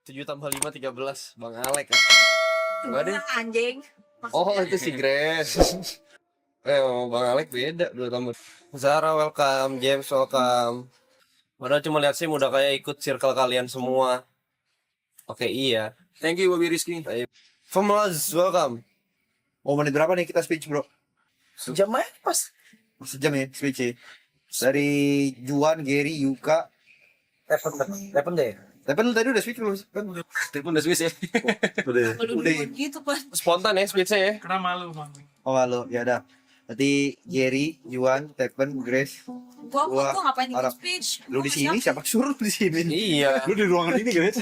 7+5 13 Bang Alek. Gimana anjing? Oh itu si Grace. Bang Alek beda 2 tambah. Zara welcome, James welcome. Padahal cuma lihat sih udah kayak ikut circle kalian semua. Oke iya. Thank you Bobby Rizky. Famous welcome. Oh, menit berapa nih kita speech, bro? Sejam aja pas. Sejam ya speech. Dari Juan, Gary, Yuka. Tepen deh. Tapi lu tadi udah speech belum? Kan udah. Telepon udah Swiss ya. Udah. Gitu pas. Spontan ya speech-nya ya. Karena malu. Oh, halo. Ya udah. Berarti Gary, Juan, Tepen, Grace. Gua ngapain ikut Arab. speech? Lu di sini, siapa suruh lu di sini? Iya. Lu di ruangan ini, Grace.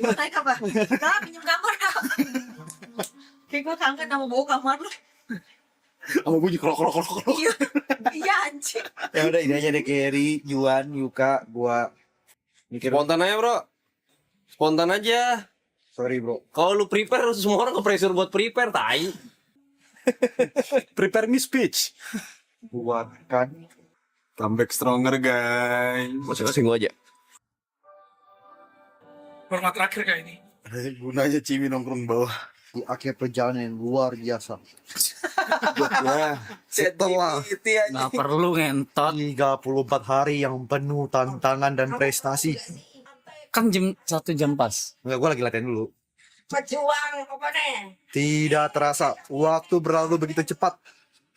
Lu naik apa? Kak, pinjam kamar. Kayak gua kangen sama bau kamar lu. Sama bunyi krok. Iya. Iya anjing. Ya udah, ini aja deh Gary, Juan, Yuka, gua mikir. Spontan aja bro. Spontan aja. Sorry, bro. Kalau lu prepare semua orang ke-pressure buat prepare, tai. Prepare me speech. Buat kan. Comeback stronger guys. Masing-masing gua aja. Format terakhir kayak ini. Gunanya Ciwi nongkrong bawah. Di akhir perjalanan yang luar biasa. Ya, setelah Nggak perlu ngentot. 34 hari yang penuh tantangan dan prestasi. Kan jam 1 jam pas. Enggak, gue lagi latihan dulu. Pejuang apa nih? Tidak terasa, waktu berlalu begitu cepat.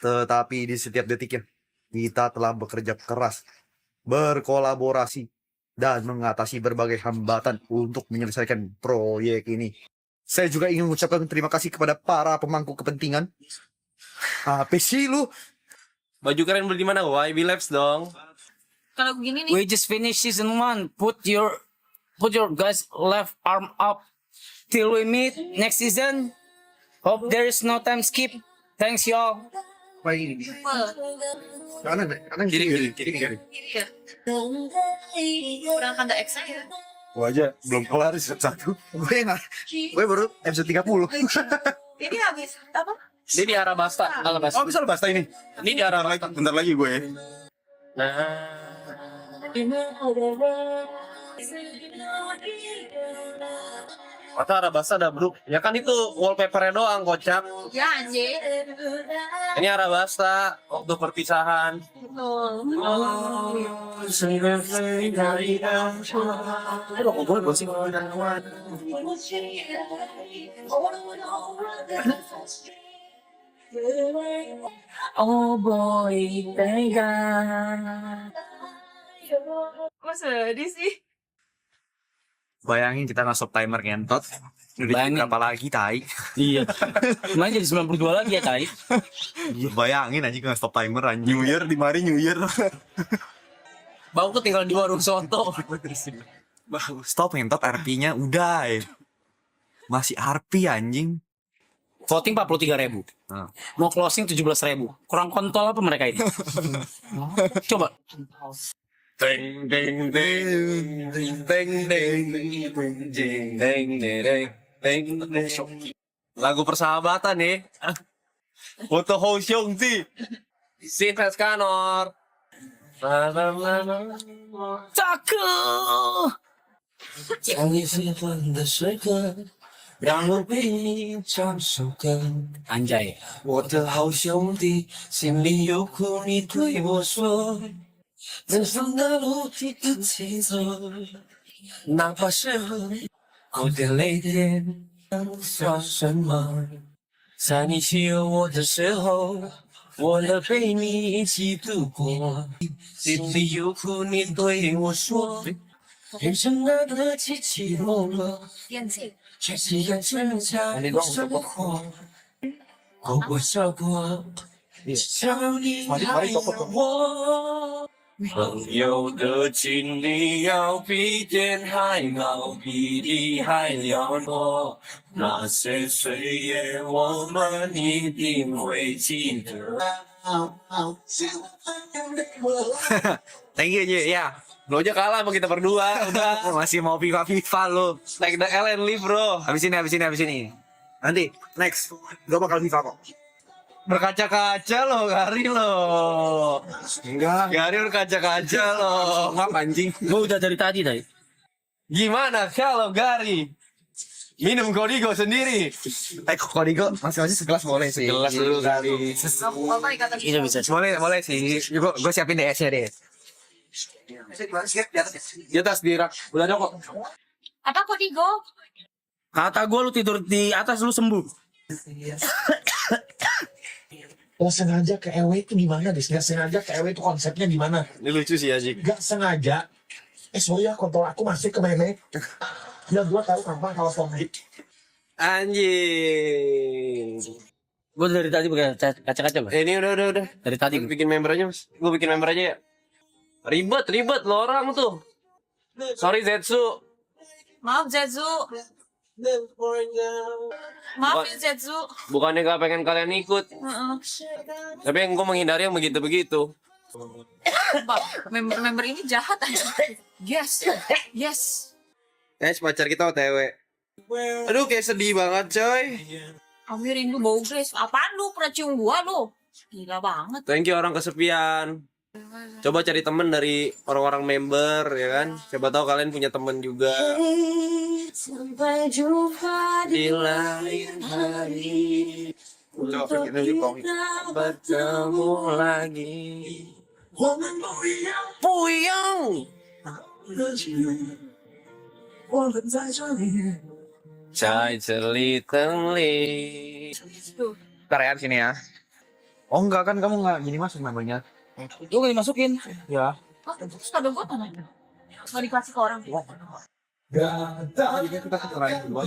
Tetapi di setiap detiknya, kita telah bekerja keras, berkolaborasi, dan mengatasi berbagai hambatan untuk menyelesaikan proyek ini. Saya juga ingin mengucapkan terima kasih kepada para pemangku kepentingan. Apa sih lu? Baju keren beli di mana? YB Labs dong. Kalau begini nih. We just finished season 1. Put your guys left arm up till we meet next season. Hope there is no time skip. Thanks y'all. Apa ini? Kanan kiri. Iya. Udah kan ada X ya. Gue aja belum kelar episode 1. Gue baru episode 30. Ini habis apa? Dia di Arabasta. Oh, bisa lepas ini. Ini di Arab. Bentar lagi gue ya. Mata Arabasta ada bro. Ya kan itu wallpapernya doang kocak. Ya anjing. Ini Arabasta waktu perpisahan. Oh boy, thank God. Kok sedih sih? Bayangin kita nge-stop timer ngentot. Udah Bayangin. berapa lagi, tai? Iya. Kemarin jadi 92 lagi ya, Tai. Bayangin aja nge-stop timer anjing. New Year, di mari New Year. Bau ketinggalan di warung soto. Stop ngentot, RP-nya udah ya. Masih RP anjing. Voting 43.000. Nah. Mau closing 17.000. Kurang kontol apa mereka ini? Coba. Ding ding ding ding ding ding ding ding ding ding. Lagu persahabatan nih. Foto Ho Xiong Ji. Sintes Kanor. Cakep. 将你喜欢的时刻，让我为你唱首歌。 Anjay. 我的好兄弟，心里有苦你对我说，人生的路一直起走，哪怕是有点泪点，算什么？在你需要我的时候，我能陪你一起度过。心里有苦你对我说，人生难得起起落落。电器。却是眼前下的生活，过过笑过，想你还有我。朋友的经历要比天还高，比地还要多。那些岁月我们一定会记得。Thank you ya. Lo aja kalah sama kita berdua. Udah. Masih mau FIFA lu. Like the Ellen Leaf bro. Habis ini. Nanti, next. Gue bakal FIFA kok. Berkaca-kaca lo, Gary lo. Enggak. Gary berkaca-kaca lo. Ngap anjing. Gue udah dari tadi, Tai. Gimana kalau Gary Minum Kodigo sendiri. Kodigo masing-masing segelas boleh sih. Gelas dulu kali. Bapak ikatan Itu bisa. Boleh sih. Gue siapin DS-nya deh. Di atas di rak. Udah ada kok. apa Kodigo? Kata gue lu tidur di atas lu sembuh. Nggak sengaja ke EW itu gimana, Dis? Nggak sengaja ke EW itu konsepnya gimana? Ini lucu sih Ajik. Nggak sengaja. Sorry ya, kontol aku masuk ke meme. Ya, gua tahu gampang kalau format. Anjing. Gue dari tadi pakai kaca-kaca loh. Ini udah. Dari tadi. Bikin member aja mas. Gue bikin member aja ya. Ribet lo orang tuh. Sorry Zetsu. Maaf Zetsu. Maaf ya Zetsu. Bukannya gak pengen kalian ikut. Heeh. Tapi yang gue menghindari yang begitu-begitu. Member ini jahat aja. Yes. Pacar kita OTW. Aduh kayak sedih banget coy. Kami rindu bau Grace. Apaan lu? Pernah cium gua lu? Gila banget. Thank you orang kesepian. Coba cari temen dari orang-orang member ya kan. Coba tahu kalian punya temen juga. Sampai jumpa Di lain hari Coba kita juga bertemu lagi. Puyeng. 在这里等你。 Ntar ya di sini ya. Oh enggak kan kamu nggak gini masuk membernya. Lu gak dimasukin. Ya. Oh, terus kado gua mana? Nggak dikasih ke orang. Jadi kita keterain dulu.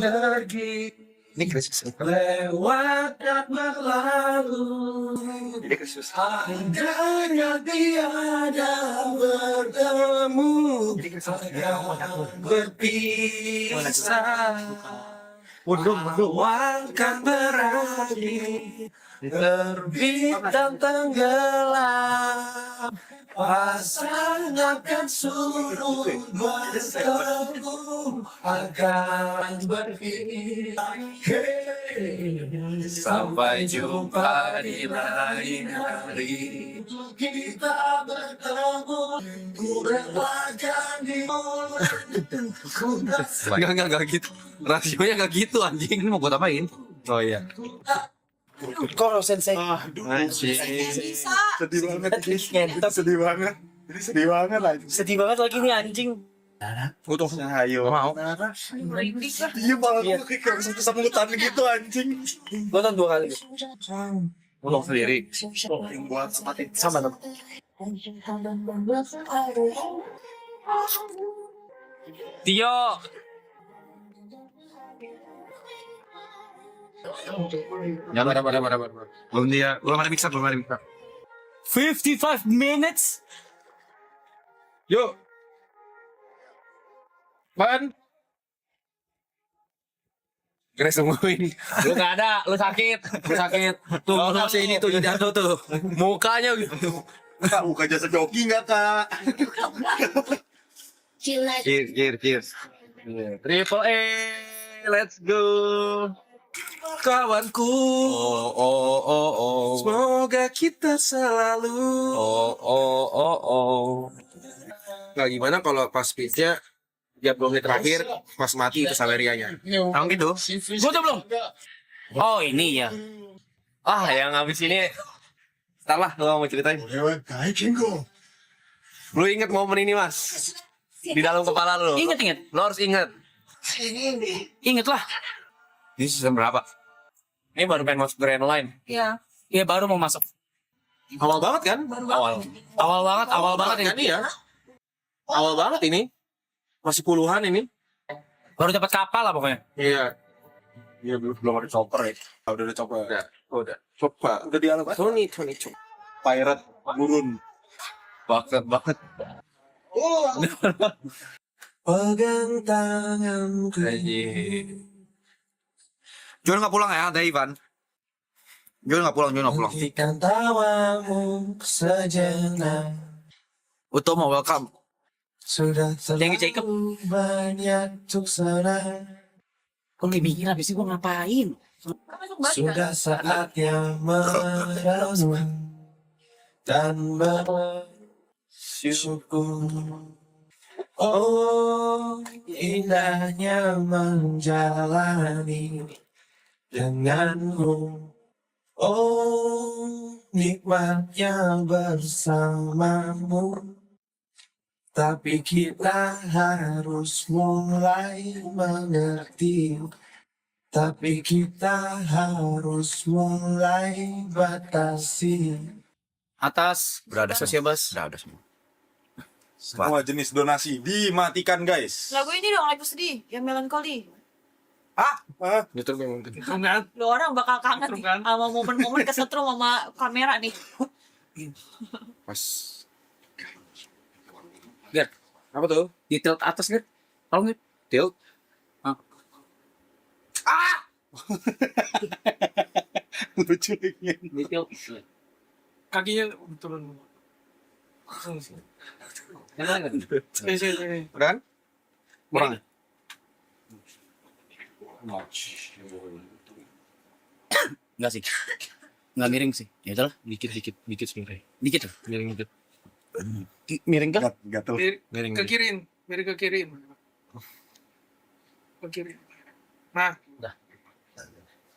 Ini Kristus. Lewat dan berlalu, Ini Kristus. andainya tiada bertemu, berpisah. Akan berakhir, terbit dan tenggelam. Pasang akan surut bertemu, akan berakhir. Sampai jumpa di lain hari. Kita bertemu, ku relakan Enggak gitu. Rasionya enggak gitu anjing. Ini mau buat apain? Oh iya. Koro sensei. Anjing. Bisa. Sedih banget. Sedih banget. Ini sedih banget lah. Sedih banget lagi nih anjing. Utuh. Ayo. Mau. Merinding lah. Iya malah gue kayak kesempatan gitu anjing. Gue nonton 2 kali. Utuh sendiri. Yang buat sempatin. Sama dong. Tio. Jangan ada. Belum ada mixer. 55 minutes. Yuk. Pan. Grace tungguin. Lu gak ada, lu sakit. Tuh, lu sini tuh Jando tuh. Mukanya gitu. Kak, buka jasa joki nggak kak? Cheers. Triple A. Let's go. Kawanku. Oh. Semoga kita selalu. Oh. Nah, gimana kalau pas speech-nya dia belum menit terakhir pas mati itu Salerianya. Emang gitu? Gue udah belum. Oh ini ya. Yang habis ini ntar lah lu mau ceritain. Lu inget momen ini mas? Di dalam kepala lu. Ingat. Lu harus inget. Ingat lah. Ini season berapa? Ini baru pengen masuk Grand Line. Iya. Iya baru mau masuk. Awal banget kan? Awal banget Kan ini. iya. Awal banget ini. Masih puluhan ini. Baru dapat kapal lah pokoknya. Iya. Iya belum ada chopper ya. Udah ada chopper. Udah. Chopper. Udah di alam. Tony chopper. Pirate gurun. Banget. Pegang tanganku. Jual nggak pulang ya, ada Ivan. Jual nggak pulang. Hentikan tawamu sejenak. Utomo welcome. Sudah Thank you, Jacob. terlalu banyak untuk senang. Kok lebih mikir habis ini gue ngapain? Masuk balik kan? Sudah saatnya merenung dan bersyukur. Oh, indahnya menjalani denganmu. Oh, nikmatnya bersamamu. Tapi kita harus mulai mengerti. Tapi kita harus mulai batasi. Atas. Berada Sosial bus. Udah semua. Semua jenis donasi dimatikan guys. Lagu ini dong, lagu sedih, yang melankoli. Itu memang Lu orang bakal kangen nih sama momen-momen kesetrum sama kamera nih. pas. Lihat. Apa tuh? Di tilt atas nggak? Kalau nggak tilt. Lucu ini. Di tilt. Kakinya turun. Enak nggak? Udah kan? Kurang. Enggak sih. Enggak miring sih. Ya udahlah. Dikit miring. Dikit lah. Miring dikit. Miring kah? Gatel. Miring. Ke kiri, miring ke kiri. Ke kiri. Nah,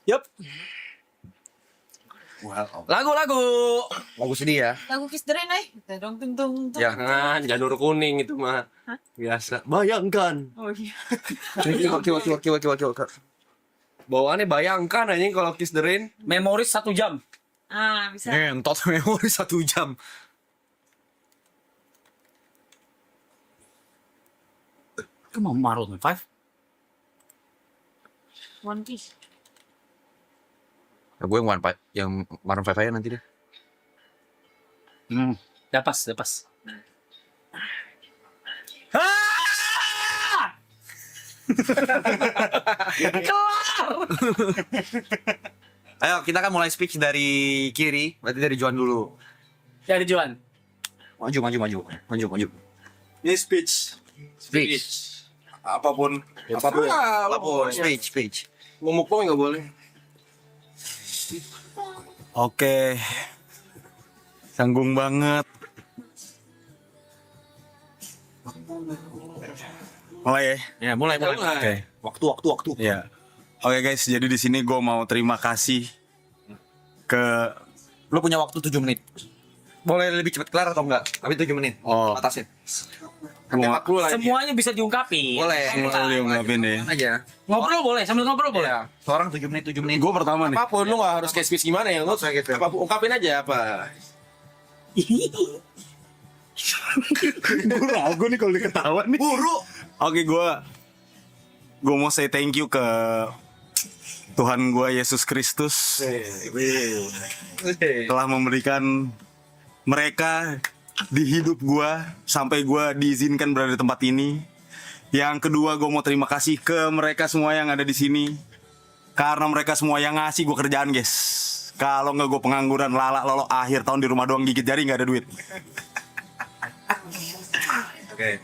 Yup. Lagu sedih ya. Lagu Kiss the Rain, dong tung tung tung. Jangan, janur kuning itu mah. Biasa. Bayangkan. Oh iya. Kiwa. Bawaannya bayangkan aja kalau Kiss the Rain. Memoris 1 jam. Ah, bisa. Ngentot memori 1 jam. Itu mau Maroon 5. One Piece. Gue yang Maroon 5 aja nanti deh. Udah pas. Ayo kita kan mulai speech dari kiri, berarti dari Juan dulu. Dari Juan. Maju. Ini speech. Apapun. Speech. Ngomong nggak boleh. Oke. Sanggung banget. Mulai ya? Ya, mulai. Oke. Waktu. Ya. Oke guys, jadi di sini gue mau terima kasih ke Lu punya waktu 7 menit. Boleh lebih cepat kelar atau enggak? Tapi 7 menit. Oh. Atasin. semua Semuanya bisa diungkapin. Boleh. diungkapin deh. Aja. Ngobrol boleh, sambil ngobrol boleh. Ya. Seorang 7 menit. Gue pertama nih. Apapun lu nggak harus kayak speech gimana ya, lu Gitu. apa ungkapin aja apa. Gue ragu nih kalau diketawa nih. Buru. Oke, gue mau say thank you ke Tuhan gue Yesus Kristus telah memberikan mereka di hidup gue sampai gue diizinkan berada di tempat ini. Yang kedua, gue mau terima kasih ke mereka semua yang ada di sini karena mereka semua yang ngasih gue kerjaan, guys. Kalau nggak gue pengangguran lolo akhir tahun di rumah doang gigit jari nggak ada duit. Oke.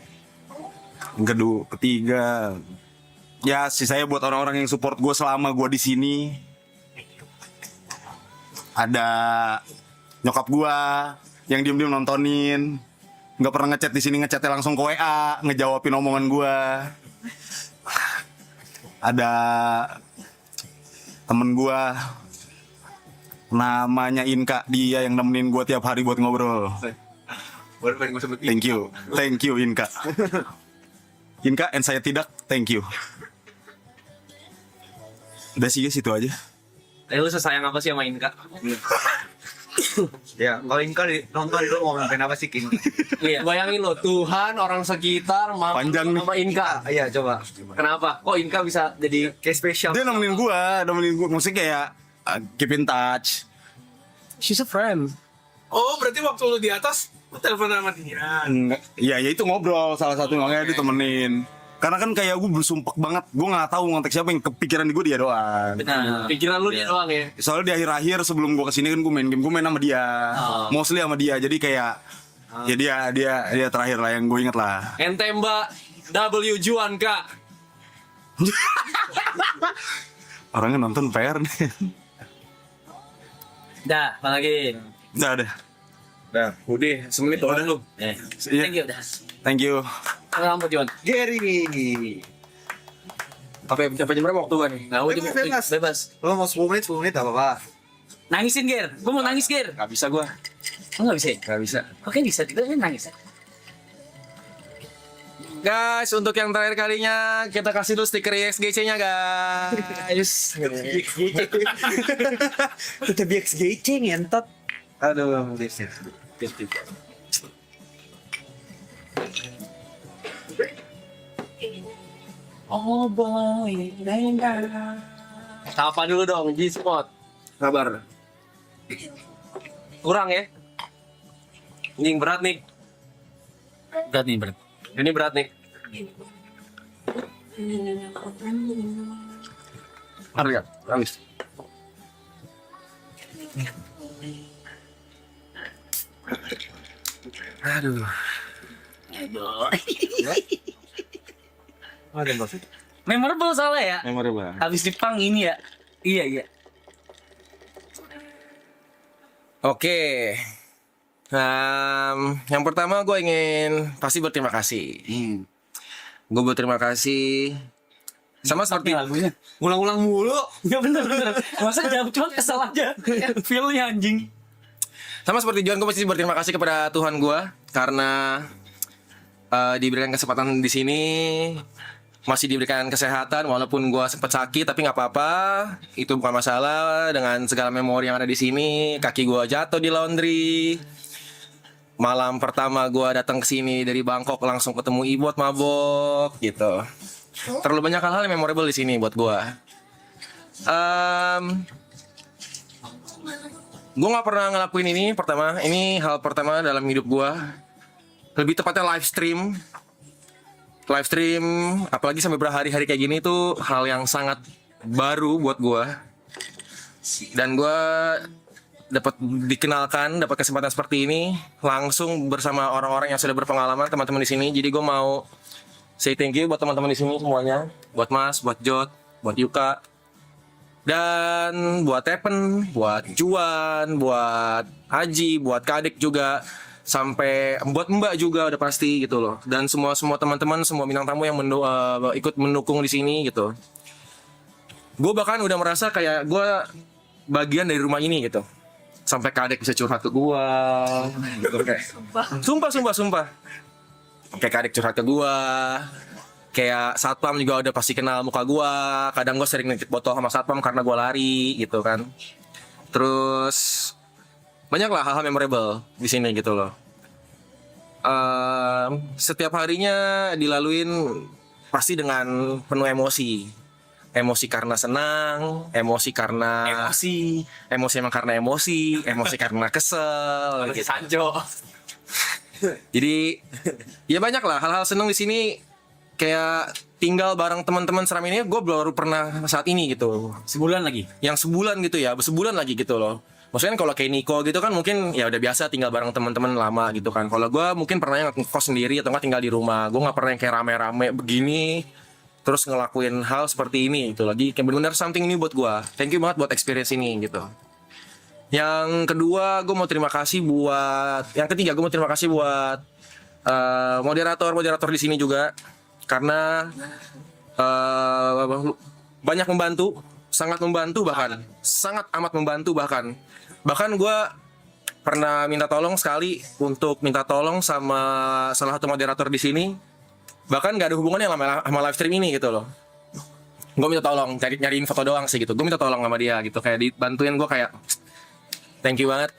Yang kedua, ketiga, ya sisanya buat orang-orang yang support gue selama gue di sini. Ada nyokap gue yang diem-diem nontonin, nggak pernah ngechat di sini, ngechatnya langsung ke WA, ngejawabin omongan gue. Ada temen gue namanya Inka, dia yang nemenin gue tiap hari buat ngobrol. Thank you Inka. Inka and saya tidak, thank you. Udah sih guys, itu aja. Lu sesayang apa sih sama Inka? Ya, kalau Inka nonton itu mau ngapain apa sih, King? Iya. Bayangin lo, Tuhan, orang sekitar, Panjang nih. sama Inka. Iya, coba. Kenapa? Kok Inka bisa jadi Kayak spesial. Dia nemenin gue. Maksudnya kayak keep in touch. she's a friend? oh berarti waktu lu di atas, lu telepon sama dia. Enggak. Iya, ya itu ngobrol salah satu makanya ditemenin. Karena kan kayak gue bersumpah banget, gue nggak tahu ngontek siapa, yang kepikiran di gue dia doang. Benar. Pikiran lu dia doang ya. Soalnya di akhir-akhir sebelum gue kesini kan gue main game, gue main sama dia, mostly sama dia. Jadi kayak ya dia terakhir lah yang gue inget lah. Ente Mbak W Juan Kak. Orangnya nonton PR nih. Dah, apa lagi? Udah. Nah, udah semenit udah lu. Iya. Thank you dah. Thank you. Rambut John. Gary. Sampai jam berapa waktu kan? Nah, udah Bebas. bebas. Lo mau 10 menit gak apa-apa. Nangisin Ger. Gue mau nangis Ger. Gak bisa gua. Oh, nggak bisa. Ya? Gak bisa. Oke bisa. Kita nangis. Guys, untuk yang terakhir kalinya kita kasih dulu stiker IXGC-nya guys. Kita BXGC ngentot. Aduh, Oh boy, Sapa dulu dong, G-Spot. Kabar. Kurang ya? Ini yang berat nih. berat nih berat. Ini berat nih. Harga, habis. Aduh. Ada maksud? Memorable soalnya ya. Memorable. Habis di pang ini ya. Iya iya. Oke. Yang pertama gue ingin pasti berterima kasih. Gue berterima kasih sama seperti lagunya. ulang-ulang mulu. Ya bener bener. Masa jawab cuma kesel aja. Feelnya anjing. Sama seperti John, gue pasti berterima kasih kepada Tuhan gue karena diberikan kesempatan di sini, masih diberikan kesehatan walaupun gue sempat sakit tapi nggak apa-apa, itu bukan masalah. Dengan segala memori yang ada di sini, kaki gue jatuh di laundry. Malam pertama gue datang ke sini dari Bangkok langsung ketemu Ibot mabok gitu. Terlalu banyak hal-hal yang memorable di sini buat gue. Gue nggak pernah ngelakuin ini pertama. Ini hal pertama dalam hidup gue. Lebih tepatnya live stream, apalagi sampai berhari-hari kayak gini tuh hal yang sangat baru buat gue. Dan gue dapat dikenalkan, dapat kesempatan seperti ini langsung bersama orang-orang yang sudah berpengalaman, teman-teman di sini. Jadi gue mau say thank you buat teman-teman di sini semuanya, buat Mas, buat Jot, buat Yuka, dan buat Tepen, buat Juan, buat Haji, buat Kadek juga. Sampai buat Mbak juga udah pasti gitu loh, dan semua teman-teman, semua bintang tamu yang ikut mendukung di sini gitu. Gue bahkan udah merasa kayak gue bagian dari rumah ini gitu. Sampai Kadek bisa curhat ke gue gitu, kayak sumpah kayak Kadek curhat ke gue, kayak satpam juga udah pasti kenal muka gue. Kadang gue sering nitip botol sama satpam karena gue lari gitu kan. Terus banyak lah hal-hal memorable di sini gitu loh. Setiap harinya dilaluin pasti dengan penuh emosi. Emosi karena senang, emosi karena emosi emang karena emosi karena kesel gitu. Sanjo. Jadi ya banyak lah hal-hal senang di sini. Kayak tinggal bareng teman-teman seram ini gue baru pernah saat ini gitu. Sebulan lagi. Yang sebulan gitu ya, sebulan lagi gitu loh. Maksudnya kalau kayak Niko gitu kan mungkin ya udah biasa tinggal bareng teman-teman lama gitu kan. Kalau gue mungkin pernah ngekos sendiri atau nggak tinggal di rumah. Gue nggak pernah yang kayak rame-rame begini terus ngelakuin hal seperti ini gitu lagi. Kayak benar-benar something new buat gue. Thank you banget buat experience ini gitu. Yang kedua gue mau terima kasih buat, yang ketiga gue mau terima kasih buat moderator di sini juga karena banyak membantu, sangat membantu bahkan, sangat amat membantu bahkan. Bahkan gue pernah minta tolong sekali untuk minta tolong sama salah satu moderator di sini. Bahkan gak ada hubungannya sama live stream ini gitu loh. Gue minta tolong, nyariin foto doang sih gitu. Gue minta tolong sama dia gitu, kayak dibantuin. Gue kayak thank you banget.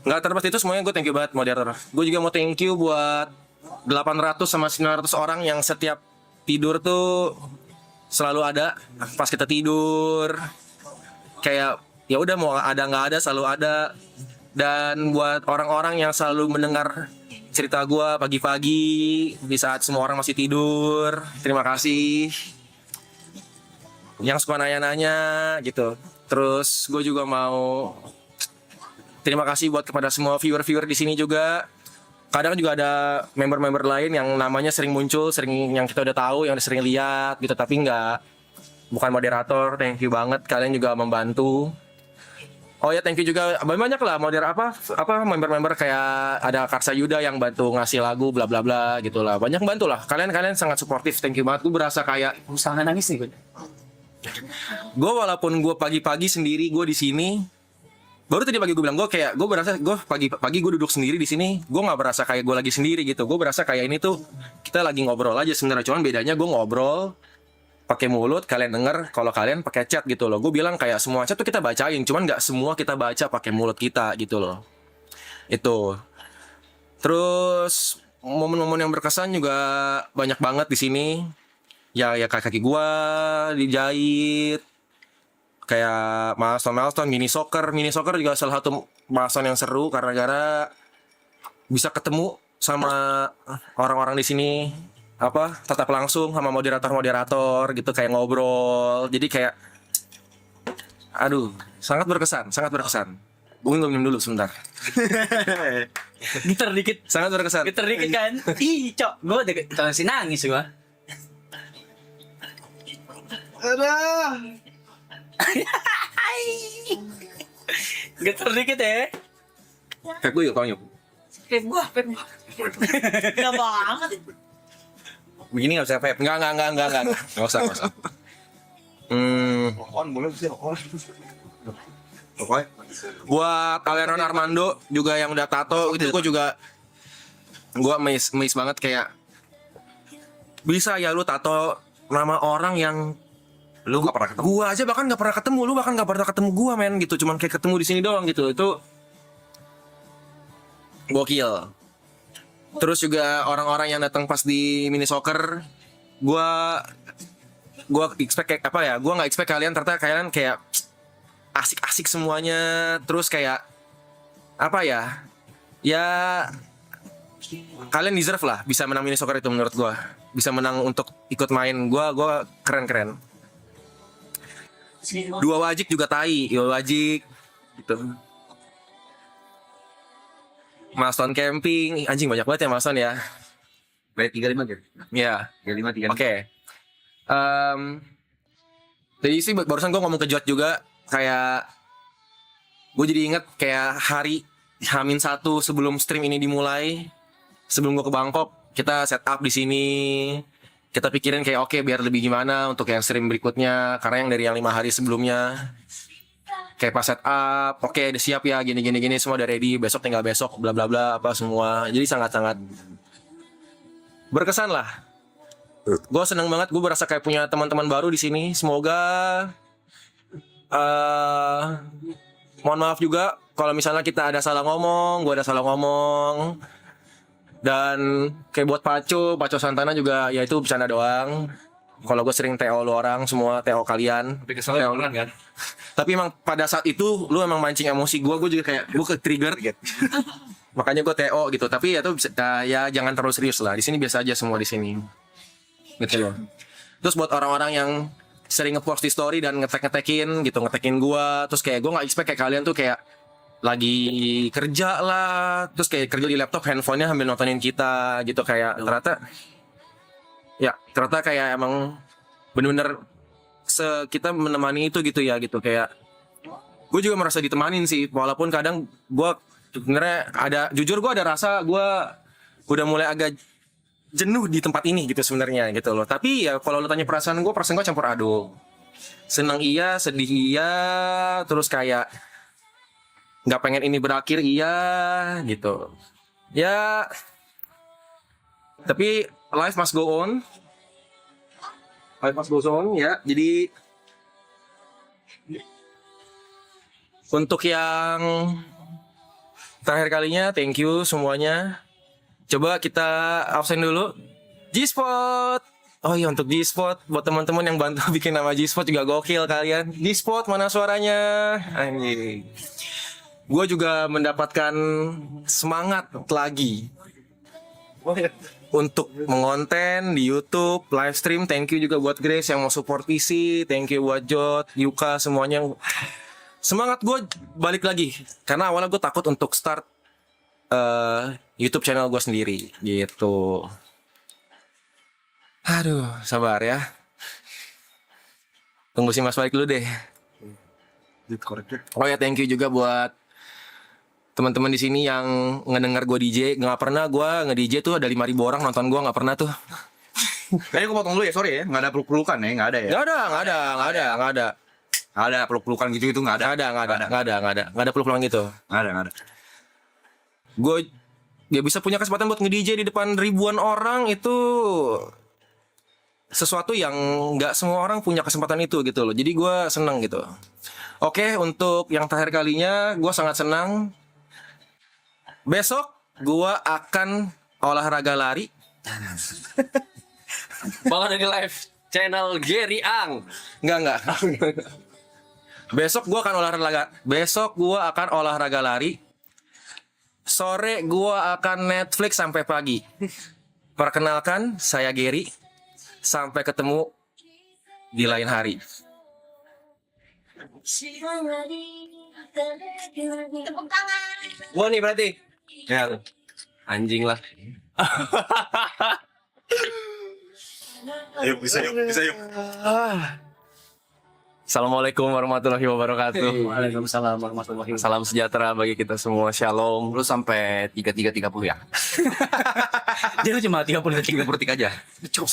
Nggak terlepas itu semuanya gue thank you banget moderator. Gue juga mau thank you buat 800 sama 900 orang yang setiap tidur tuh selalu ada pas kita tidur. Kayak ya udah mau ada nggak ada selalu ada. Dan buat orang-orang yang selalu mendengar cerita gue pagi-pagi di saat semua orang masih tidur, terima kasih. Yang suka nanya-nanya gitu. Terus gue juga mau terima kasih buat kepada semua viewer-viewer di sini juga. Kadang juga ada member-member lain yang namanya sering muncul, sering yang kita udah tahu, yang udah sering lihat gitu, tapi bukan moderator. Thank you banget, kalian juga membantu. Oh ya, thank you juga banyak lah member-member kayak ada Karsa Yuda yang bantu ngasih lagu bla bla bla gitu lah. Banyak bantu lah. Kalian sangat suportif. Thank you banget. Gue berasa kayak Usaha nangis nih gue. gue walaupun gue pagi-pagi sendiri gue di sini. Baru tadi pagi gue bilang gue berasa gue pagi gue duduk sendiri di sini. Gue nggak berasa kayak gue lagi sendiri gitu. Gue berasa kayak ini tuh kita lagi ngobrol aja sebenarnya. Cuman bedanya gue ngobrol pakai mulut, kalian denger kalau kalian pakai chat gitu loh. Gue bilang kayak semua chat tuh kita bacain, cuman nggak semua kita baca pakai mulut kita gitu loh. Itu. Terus momen-momen yang berkesan juga banyak banget di sini. Ya kaki gua dijahit. Kayak milestone mini soccer juga salah satu milestone yang seru karena gara bisa ketemu sama orang-orang di sini, tatap langsung sama moderator gitu, kayak ngobrol. Jadi kayak aduh, sangat berkesan. Gue minum dulu sebentar. Gitar dikit. Sangat berkesan. Gitar dikit kan. Ih, cok. Gue udah kasih nangis gue. Gitar dikit ya. Kayak gue yuk, kau yuk. Pep gua. Gak banget. Begini nggak bisa vape. Nggak usah. Boleh sih. Buat Aleron Armando juga yang udah tato itu gue amazed banget kayak bisa ya lu tato nama orang yang Lu gak pernah ketemu. gua aja bahkan nggak pernah ketemu, lu bahkan nggak pernah ketemu gua men gitu, cuman kayak ketemu di sini doang gitu. Itu gokil. Terus juga orang-orang yang datang pas di mini soccer, gua expect kayak gua nggak expect kalian ternyata kalian kayak asik-asik semuanya. Terus kayak ya kalian deserve lah bisa menang mini soccer itu menurut gua, bisa menang untuk ikut main. Gua keren. Dua wajik juga dua wajik gitu. Milestone camping, anjing banyak banget ya milestone ya. Bayar 35 gitu. Ya. 35. Oke. Jadi sih barusan gue ngomong ke Jot juga kayak gue jadi inget kayak hari H-1 sebelum stream ini dimulai, sebelum gue ke Bangkok, kita set up di sini. Kita pikirin kayak oke, biar lebih gimana untuk yang stream berikutnya, karena yang dari yang 5 hari sebelumnya kayak pas set up, oke udah siap ya, gini semua udah ready, besok tinggal besok bla bla bla apa semua. Jadi sangat berkesan lah. Gue seneng banget, gue berasa kayak punya teman-teman baru di sini. Semoga mohon maaf juga kalau misalnya kita ada salah ngomong, gue ada salah ngomong. Dan kayak buat Paco Santana juga ya itu bercanda doang. Kalau gue sering TO lu orang, semua TO kalian. Tapi keselnya orang kan. Tapi emang pada saat itu lu emang mancing emosi gue juga kayak gue ke trigger gitu. Makanya gue TO gitu. Tapi ya tuh ya jangan terlalu serius lah. Di sini biasa aja semua di sini. Gitu loh. Terus buat orang-orang yang sering ngepost di story dan ngetekin gue, terus kayak gue nggak expect kayak kalian tuh kayak lagi kerja lah, terus kayak kerja di laptop, handphonenya sambil nontonin kita gitu, kayak ternyata kayak emang bener-bener kita menemani itu gitu ya gitu. Kayak gue juga merasa ditemanin sih, walaupun kadang gue sebenarnya gue ada rasa gue udah mulai agak jenuh di tempat ini gitu sebenarnya gitu loh. Tapi ya kalau lo tanya perasaan gue campur aduk, senang iya, sedih iya, terus kayak nggak pengen ini berakhir iya gitu ya, tapi life must go on ya. Jadi untuk yang terakhir kalinya, thank you semuanya. Coba kita absen dulu G-Spot. Oh iya, untuk G-Spot, buat teman-teman yang bantu bikin nama G-Spot juga gokil kalian. G-Spot mana suaranya anjing. Gue juga mendapatkan semangat lagi untuk mengonten di YouTube, live stream. Thank you juga buat Grace yang mau support PC. Thank you buat Jot, Yuka, semuanya. Semangat gue balik lagi. Karena awalnya gue takut untuk start YouTube channel gue sendiri gitu. Aduh, sabar ya. Tunggu si Mas balik dulu deh. Oh ya, thank you juga buat teman-teman di sini yang ngedengar gue DJ. Nggak pernah gue nge-DJ tuh ada 5.000 orang nonton gue, nggak pernah tuh. Kayaknya gue potong dulu ya, sorry ya. Nggak ada peluk-pelukan ya, nggak ada ya. Nggak ada. Nggak ada peluk-pelukan gitu itu nggak ada. Nggak ada peluk-pelukan gitu. Nggak ada. Gue ya bisa punya kesempatan buat nge-DJ di depan ribuan orang itu sesuatu yang nggak semua orang punya kesempatan itu gitu loh. Jadi gue senang gitu. Oke, untuk yang terakhir kalinya gue sangat senang. Besok gue akan olahraga lari. Bakal dari live channel Gary Ang. Enggak. Besok gue akan olahraga lari. Sore gue akan Netflix sampai pagi. Perkenalkan, saya Gary. Sampai ketemu di lain hari. Tepuk tangan. Gua nih berarti. Ya. Anjing lah. Ayo bisa yuk. Assalamualaikum warahmatullahi wabarakatuh. Waalaikumsalam warahmatullahi wabarakatuh. Salam sejahtera bagi kita semua. Shalom. Lu sampai 33.30 ya? Dia cuma 33 aja. Cukup.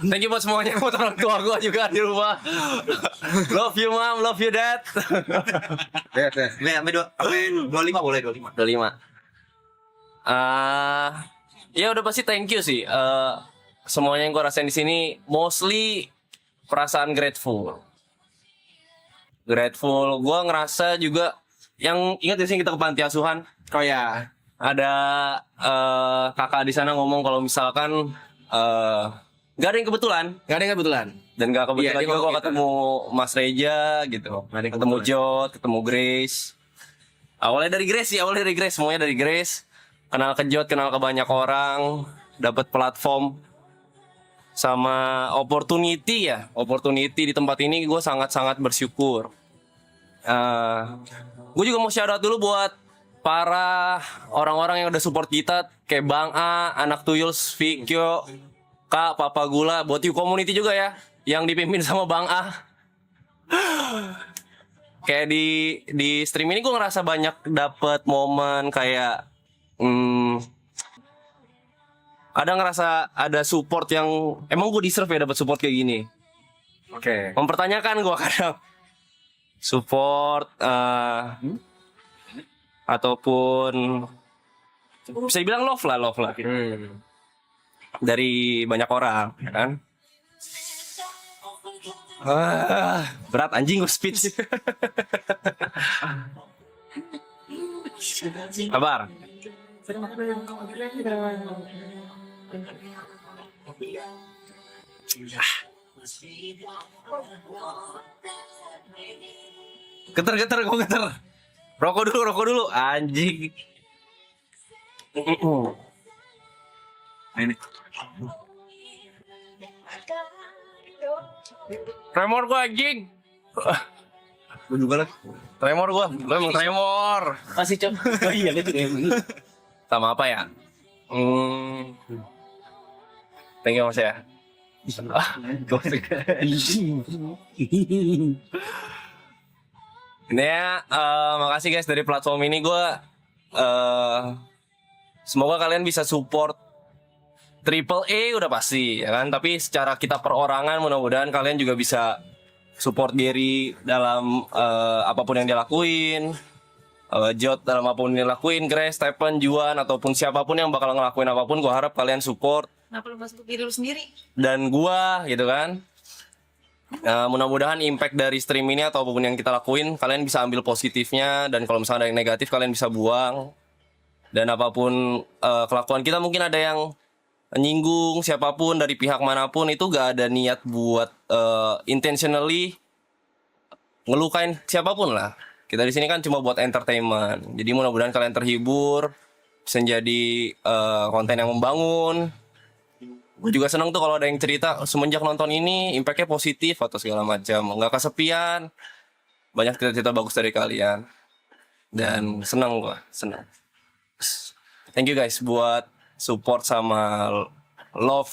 Thank you buat semuanya, buat orang tua gua juga di rumah. Love you mom, love you dad. Ini sampai 25 boleh 25. 25. Ya udah pasti thank you sih. Semuanya yang gua rasain di sini mostly perasaan grateful. Gua ngerasa juga yang ingat di sini kita ke panti asuhan. Oh ya. Ada kakak di sana ngomong kalau misalkan gak ada yang kebetulan dan gak kebetulan Iya, dia juga ngomong gue ketemu Mas Reja gitu, ketemu Jot, ketemu Grace. Awalnya dari Grace, semuanya dari Grace. Kenal ke Jot, kenal ke banyak orang, dapat platform sama opportunity di tempat ini. Gue sangat bersyukur. Gue juga mau shout out dulu buat para orang-orang yang udah support kita, kayak Bang A, Anak Tuyuls, Vikyo, Kak, Papa Gula, buat you community juga ya, yang dipimpin sama Bang A. Kayak di stream ini gue ngerasa banyak dapet momen kayak ada support yang emang gue deserve ya dapet support kayak gini. Oke. Mempertanyakan gue kadang support ataupun bisa dibilang love lah dari banyak orang, ya kan? Berat anjing gue speech. Kabar. Geter. Rokok dulu anjing. Ini. Tremor gua anjing. Gue juga lah. Tremor gua emang tremor. Masih cok. Oh iya gitu. Sama apa ya? Thank you Mas ya. Ini ya, makasih guys dari platform ini. Semoga kalian bisa support Triple A udah pasti ya kan, tapi secara kita perorangan mudah-mudahan kalian juga bisa support Gary dalam apapun yang dia lakuin, Jot dalam apapun yang dia lakuin, Grace, Stephen, Juan ataupun siapapun yang bakal ngelakuin apapun, gue harap kalian support. Kenapa lu masuk diri lu sendiri? Dan gua gitu kan. Mudah-mudahan impact dari stream ini atau apapun yang kita lakuin kalian bisa ambil positifnya, dan kalau misalnya ada yang negatif kalian bisa buang. Dan apapun kelakuan kita, mungkin ada yang nyinggung siapapun dari pihak manapun, itu gak ada niat buat intentionally ngelukain siapapun lah. Kita di sini kan cuma buat entertainment. Jadi mudah-mudahan kalian terhibur, bisa jadi konten yang membangun. Gue juga seneng tuh kalau ada yang cerita semenjak nonton ini impactnya positif atau segala macam, nggak kesepian, banyak cerita-cerita bagus dari kalian, dan seneng. Thank you guys buat support sama love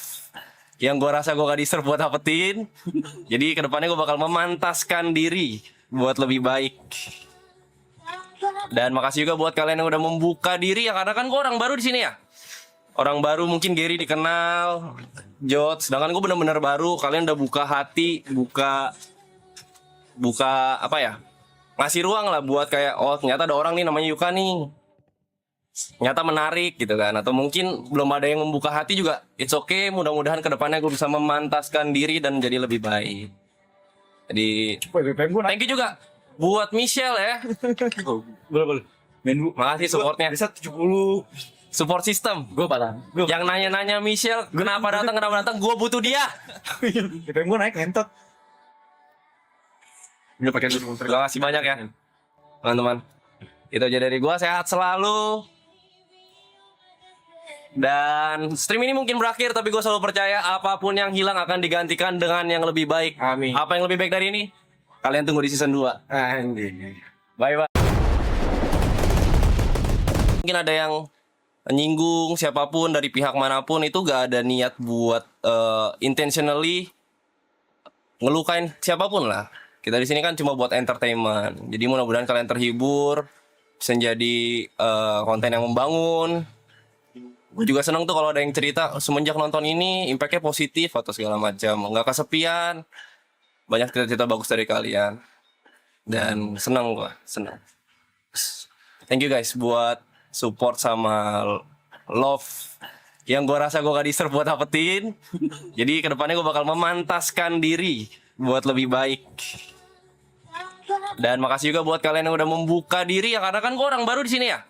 yang gue rasa gue gak deserve buat dapetin. Jadi kedepannya gue bakal memantaskan diri buat lebih baik. Dan makasih juga buat kalian yang udah membuka diri ya, karena kan gue orang baru di sini ya. Orang baru, mungkin Gary dikenal, Jod, sedangkan gue bener-bener baru. Kalian udah buka hati, buka apa ya, ngasih ruang lah buat kayak, oh ternyata ada orang nih namanya Yuka nih, ternyata menarik gitu kan. Atau mungkin belum ada yang membuka hati juga, it's okay. Mudah-mudahan kedepannya gue bisa memantaskan diri dan jadi lebih baik. Jadi thank you juga buat Michelle ya. Boleh. Makasih supportnya. Bisa 70. Support system. Gue patah. Yang nanya-nanya Michelle, kenapa datang, gue butuh dia. BPM gue naik ngentot. Udah pakai dulu. Terima kasih banyak ya teman-teman. Itu aja dari gue, sehat selalu. Dan stream ini mungkin berakhir, tapi gue selalu percaya apapun yang hilang akan digantikan dengan yang lebih baik. Amin. Apa yang lebih baik dari ini? Kalian tunggu di season 2. Anjing. Bye-bye. Mungkin ada yang nyinggung siapapun dari pihak manapun, itu gak ada niat buat intentionally ngelukain siapapun lah. Kita di sini kan cuma buat entertainment. Jadi mudah-mudahan kalian terhibur, bisa jadi konten yang membangun. Gue juga seneng tuh kalau ada yang cerita semenjak nonton ini impactnya positif atau segala macam, nggak kesepian. Banyak cerita-cerita bagus dari kalian dan seneng gue, seneng. Thank you guys buat support sama love yang gue rasa gue gak deserve buat dapetin. Jadi kedepannya gue bakal memantaskan diri buat lebih baik. Dan makasih juga buat kalian yang udah membuka diri ya, karena kan gue orang baru di sini ya.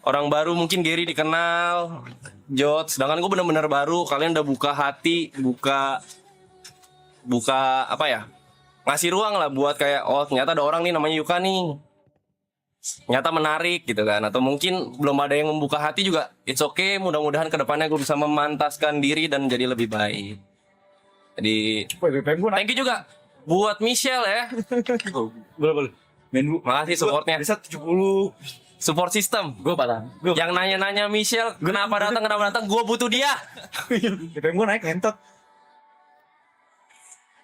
Orang baru, mungkin Gary dikenal, Jod, sedangkan gue bener-bener baru. Kalian udah buka hati, buka apa ya, ngasih ruang lah buat kayak, oh ternyata ada orang nih namanya Yuka nih, ternyata menarik gitu kan. Atau mungkin belum ada yang membuka hati juga, it's okay. Mudah-mudahan kedepannya gue bisa memantaskan diri dan jadi lebih baik. Jadi thank you juga buat Michelle ya. Boleh. Makasih supportnya. Bisa 70. Support system. Gue patah. Yang nanya-nanya Michelle, kenapa datang, gue butuh dia. BPM gue naik ngentot.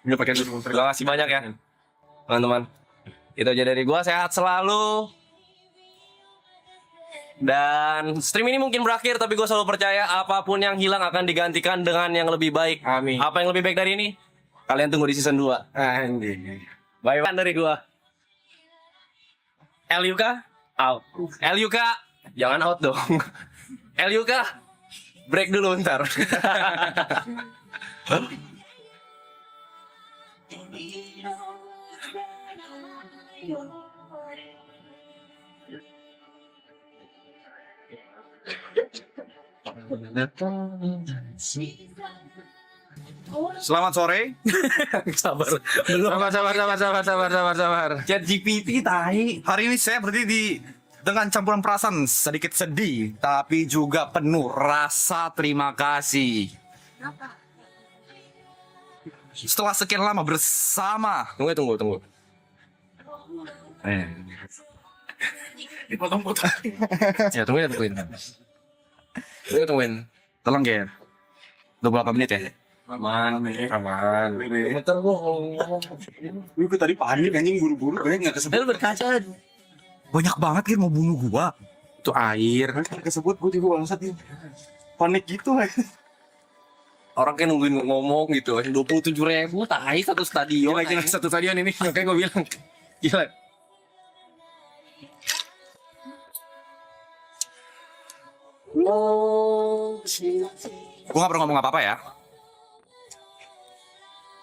Udah pakai dulu. Terima kasih banyak ya teman-teman. Itu aja dari gue, sehat selalu. Dan stream ini mungkin berakhir, tapi gue selalu percaya apapun yang hilang akan digantikan dengan yang lebih baik. Amin. Apa yang lebih baik dari ini? Kalian tunggu di season 2. Anjing. Bye-bye dari gue. Eliuka out. Eliuka jangan out dong. Eliuka break dulu ntar. Selamat sore. Sabar. Belum. Sabar. Chat GPT tai. Hari ini saya berdiri dengan campuran perasaan sedikit sedih, tapi juga penuh rasa terima kasih. Setelah sekian lama bersama. Tunggu. Dipotong-potong. Ya tungguin. Tolong Ger. 28 menit ya. Aman. Bentar gue ngomong. Gue tadi panik anjing buru-buru. Gue gak kesebut. Berkaca. Banyak banget Ger mau bunuh gua. Itu air. Kan kesebut gue juga bangsat nih. Panik gitu lah. Orang kan nungguin ngomong gitu. 27.000 tai satu stadion. Gila satu stadion ini. Makanya gue bilang. Gila. Gua gak pernah ngomong apa-apa ya.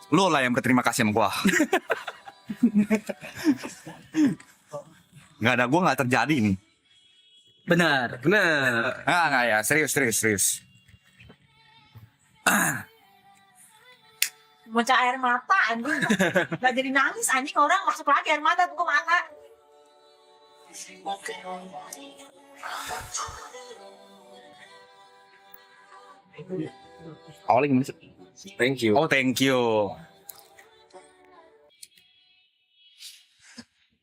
Lo lah yang berterima kasih sama gua. Gak ada gua gak terjadi nih. Benar. Nggak ya, serius. Bocah air mata anjing. Gak jadi nangis anjing, orang masuk lagi air mata tuh ke mata. Awalnya gimana sih? Thank you. Oh, thank you.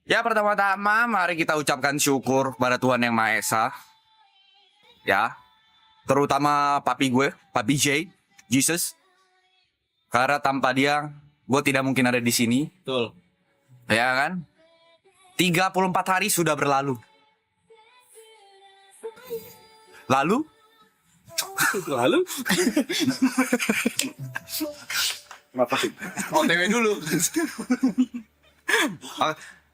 Ya, pertama-tama mari kita ucapkan syukur pada Tuhan Yang Maha Esa. Ya, terutama papi gue, papi J, Jesus. Karena tanpa dia, gue tidak mungkin ada di sini. Betul. Ya kan? 34 hari sudah berlalu. Lalu? Lalu OTW dulu.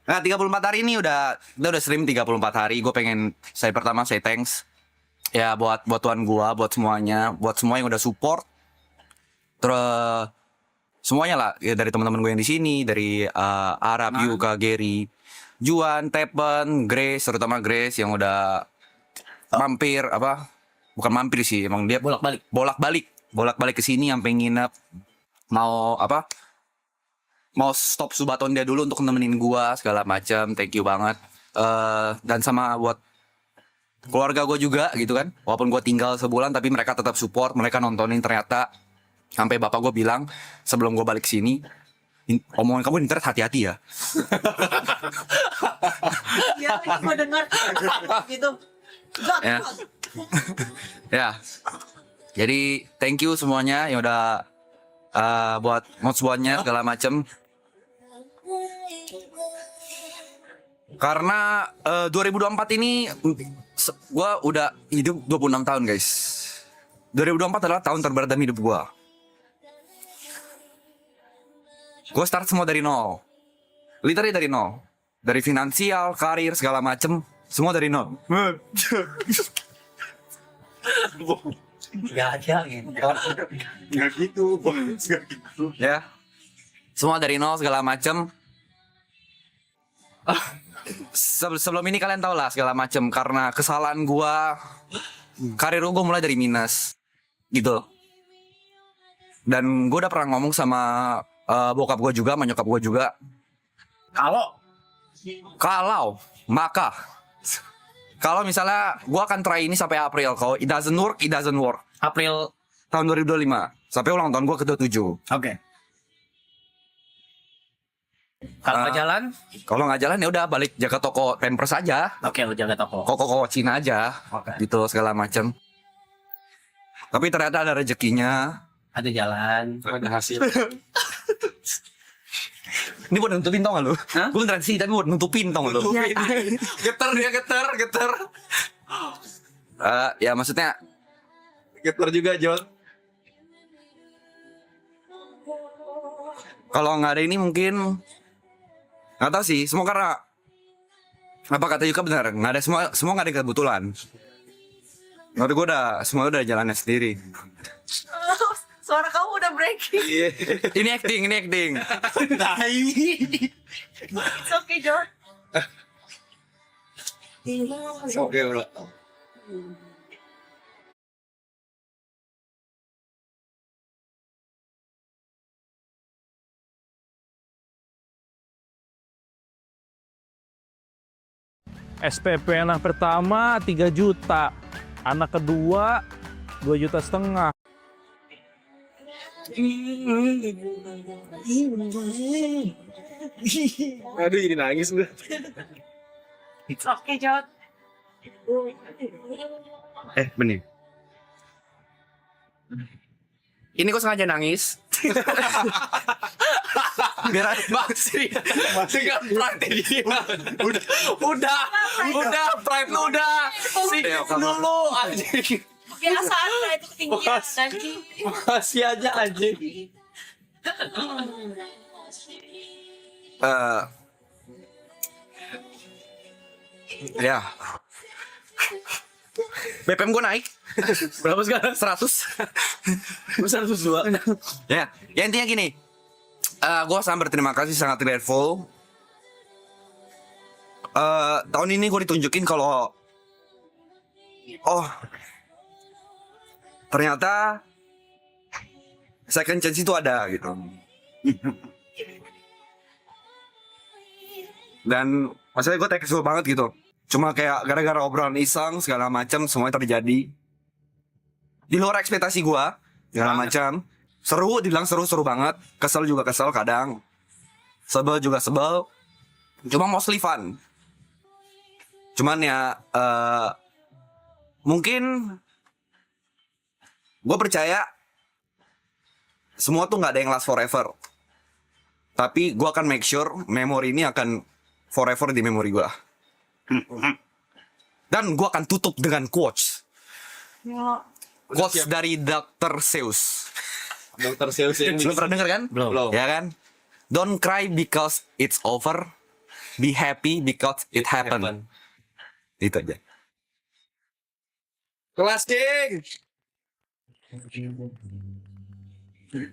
Nah, 34 hari ini kita udah stream 34 hari. Gue pengen pertama say thanks. Ya buat tuan gua, buat semuanya, buat semua yang udah support. Terus semuanya lah, ya, dari teman-teman gue yang di sini, dari Arab, Yuka, Gary, Juan, Tepen, Grace, terutama Grace yang udah mampir bukan mampir sih, emang dia bolak-balik ke sini sampai nginep. Mau stop Subaton dia dulu untuk nemenin gua segala macam. Thank you banget. Dan sama buat keluarga gue juga gitu kan, walaupun gue tinggal sebulan tapi mereka tetap support, mereka nontonin. Ternyata sampai bapak gue bilang sebelum gue balik sini, omongan kamu di internet hati-hati ya. Ya, gue dengar gitu. Ya. Ya. Jadi thank you semuanya yang udah buat modsbuannya segala macem. Karena 2024 ini gue udah hidup 26 tahun guys. 2024 adalah tahun terberat dalam hidup gue. Gue start semua dari nol. Literally dari nol. Dari finansial, karir, segala macem. Semua dari nol. Gak ada gitu. Nggak gitu, bos. Nggak gitu. Ya. Semua dari nol segala macem. Sebelum ini kalian tau lah segala macem. Karena kesalahan gua, karir gua mulai dari minus gitu. Dan gua udah pernah ngomong sama bokap gua juga, sama nyokap gua juga. Kalau misalnya gua akan try ini sampai April. Kalau it doesn't work. April. Tahun 2025 sampai ulang tahun gua ke-27. Oke. Kalau nggak jalan, Kalau nggak jalan ya udah balik jaga toko Pampers aja. oke, lu jaga toko. Koko Cina aja. Oke. Gitu segala macem. Tapi ternyata ada rezekinya. Ada jalan. ada hasil. Ini buat nutupin tau gak lu? Hah? Gue beneran sih tapi buat nutupin tau gak lu? Geter. Ya maksudnya Getar juga John. kalau nggak ada ini mungkin nggak tahu sih. Semua karena apa kata Yuka benar, nggak ada semua nggak ada kebetulan. Menurut gue semua udah jalannya sendiri. Suara kamu udah breaking. Ini acting. It's okay, George. Oke udah. SPP anak pertama 3 juta, anak kedua 2,5 juta. Aduh, jadi nangis udah. It's okay, George. Bener. Ini gue sengaja nangis. Biar masih kan pride dia. Udah pride lu udah. Dulu anjing. Kebiasaan lah itu ketinggian anjing. Masih aja anjing. Ya. BPM gue naik. Berapa sekarang? 100. 102. Ya intinya gini. Gue sangat berterima kasih, sangat grateful. Tahun ini gue ditunjukin kalau ternyata second chance itu ada gitu. Dan maksudnya gue thankful banget gitu. Cuma kayak gara-gara obrolan iseng segala macam semuanya terjadi di luar ekspektasi gue segala macam. Seru, dibilang seru banget. Kesel juga kesel kadang. Sebel juga sebel. Cuma mostly fun. Cuman ya mungkin gue percaya semua tuh nggak ada yang last forever. Tapi gue akan make sure memori ini akan forever di memori gue. Dan gue akan tutup dengan quotes. Quotes dari Dr. Seuss. Dokter Seuss yang Belum pernah denger kan? Belum. Ya kan? Don't cry because it's over. Be happy because it happened. Itu aja. Kelas King.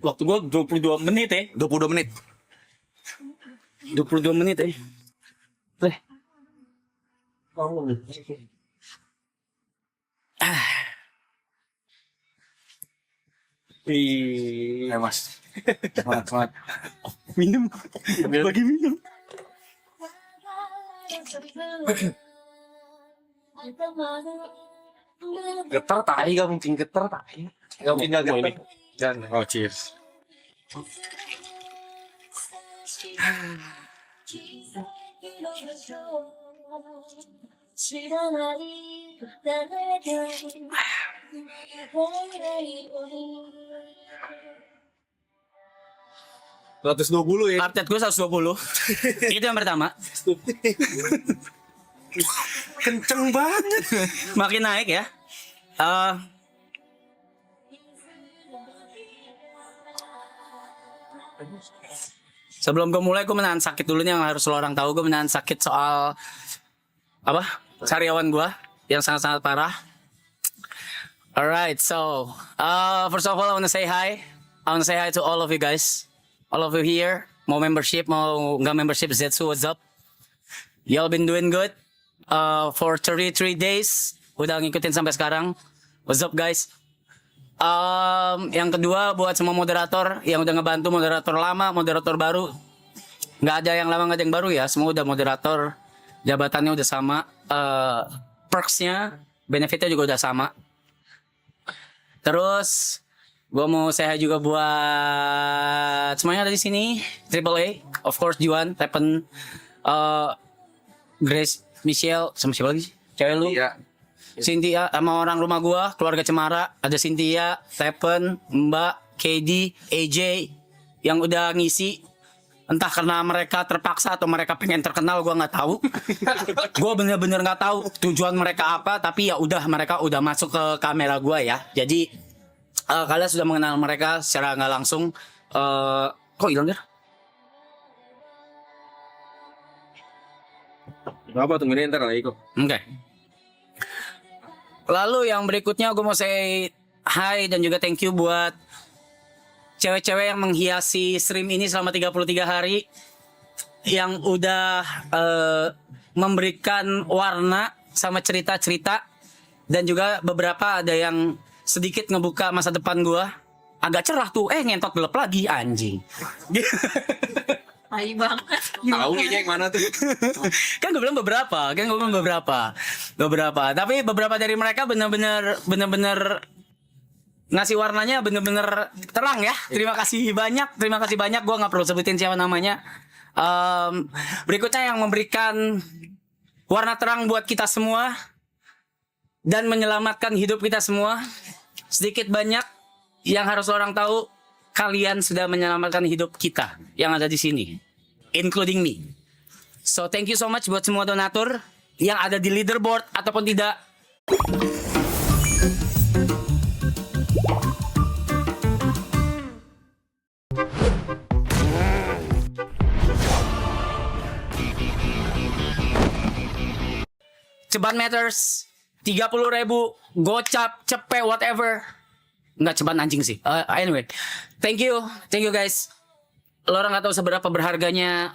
Waktu gua 22 menit ya. 22 menit. 22 menit ya. Boleh. Mas. Minum. Bagi minum. Getar tai gak mungkin getar tai. Gak mungkin gak getar. Jangan. Oh, cheers. Ratus 120 ya. Update gue 120. Itu yang pertama. Kenceng banget. Makin naik ya. Sebelum gue mulai, gue menahan sakit dulu nih yang harus lo orang tahu. Gue menahan sakit soal apa? Karyawan gue yang sangat-sangat parah. Alright, so first of all I want to say hi. I want to say hi to all of you guys, all of you here. Mau membership, mau nggak membership, Zetsu, what's up? Y'all been doing good for 33 days. Udah ngikutin sampai sekarang. What's up guys? Yang kedua buat semua moderator yang udah ngebantu, moderator lama, moderator baru. Nggak ada yang lama, nggak ada yang baru ya. Semua udah moderator, jabatannya udah sama, perksnya, benefitnya juga udah sama. Terus gue mau say juga buat semuanya ada di sini. Triple A, of course Juan, Tepen, Grace, Michelle, sama siapa lagi? Cewek lu? Iya. Cynthia, sama orang rumah gua, keluarga Cemara, ada Cynthia, Tepen, Mbak, KD, AJ yang udah ngisi. Entah karena mereka terpaksa atau mereka pengen terkenal, gua nggak tahu. Gua bener-bener nggak tahu tujuan mereka apa, tapi ya udah mereka udah masuk ke kamera gua ya. Jadi kalian sudah mengenal mereka secara nggak langsung. Kok hilang dia? Apa tungguin ntar lagi kok. Oke. Lalu yang berikutnya gue mau say hi dan juga thank you buat cewek-cewek yang menghiasi stream ini selama 33 hari, yang udah memberikan warna sama cerita-cerita, dan juga beberapa ada yang sedikit ngebuka masa depan gue. Agak cerah tuh, ngentot gelap lagi anjing. Tai banget. Tahu kayaknya yang mana tuh. Kan gue bilang beberapa. Tapi beberapa dari mereka benar-benar ngasih warnanya benar-benar terang ya. Terima kasih banyak. Gue nggak perlu sebutin siapa namanya. Berikutnya yang memberikan warna terang buat kita semua dan menyelamatkan hidup kita semua. Sedikit banyak yang harus orang tahu. Kalian sudah menyelamatkan hidup kita yang ada di sini, including me. So thank you so much buat semua donatur yang ada di leaderboard ataupun tidak. Ceban matters, 30.000, gocap, cepet, whatever. Nggak ceban anjing sih. Anyway, thank you guys. Lo orang nggak tahu seberapa berharganya.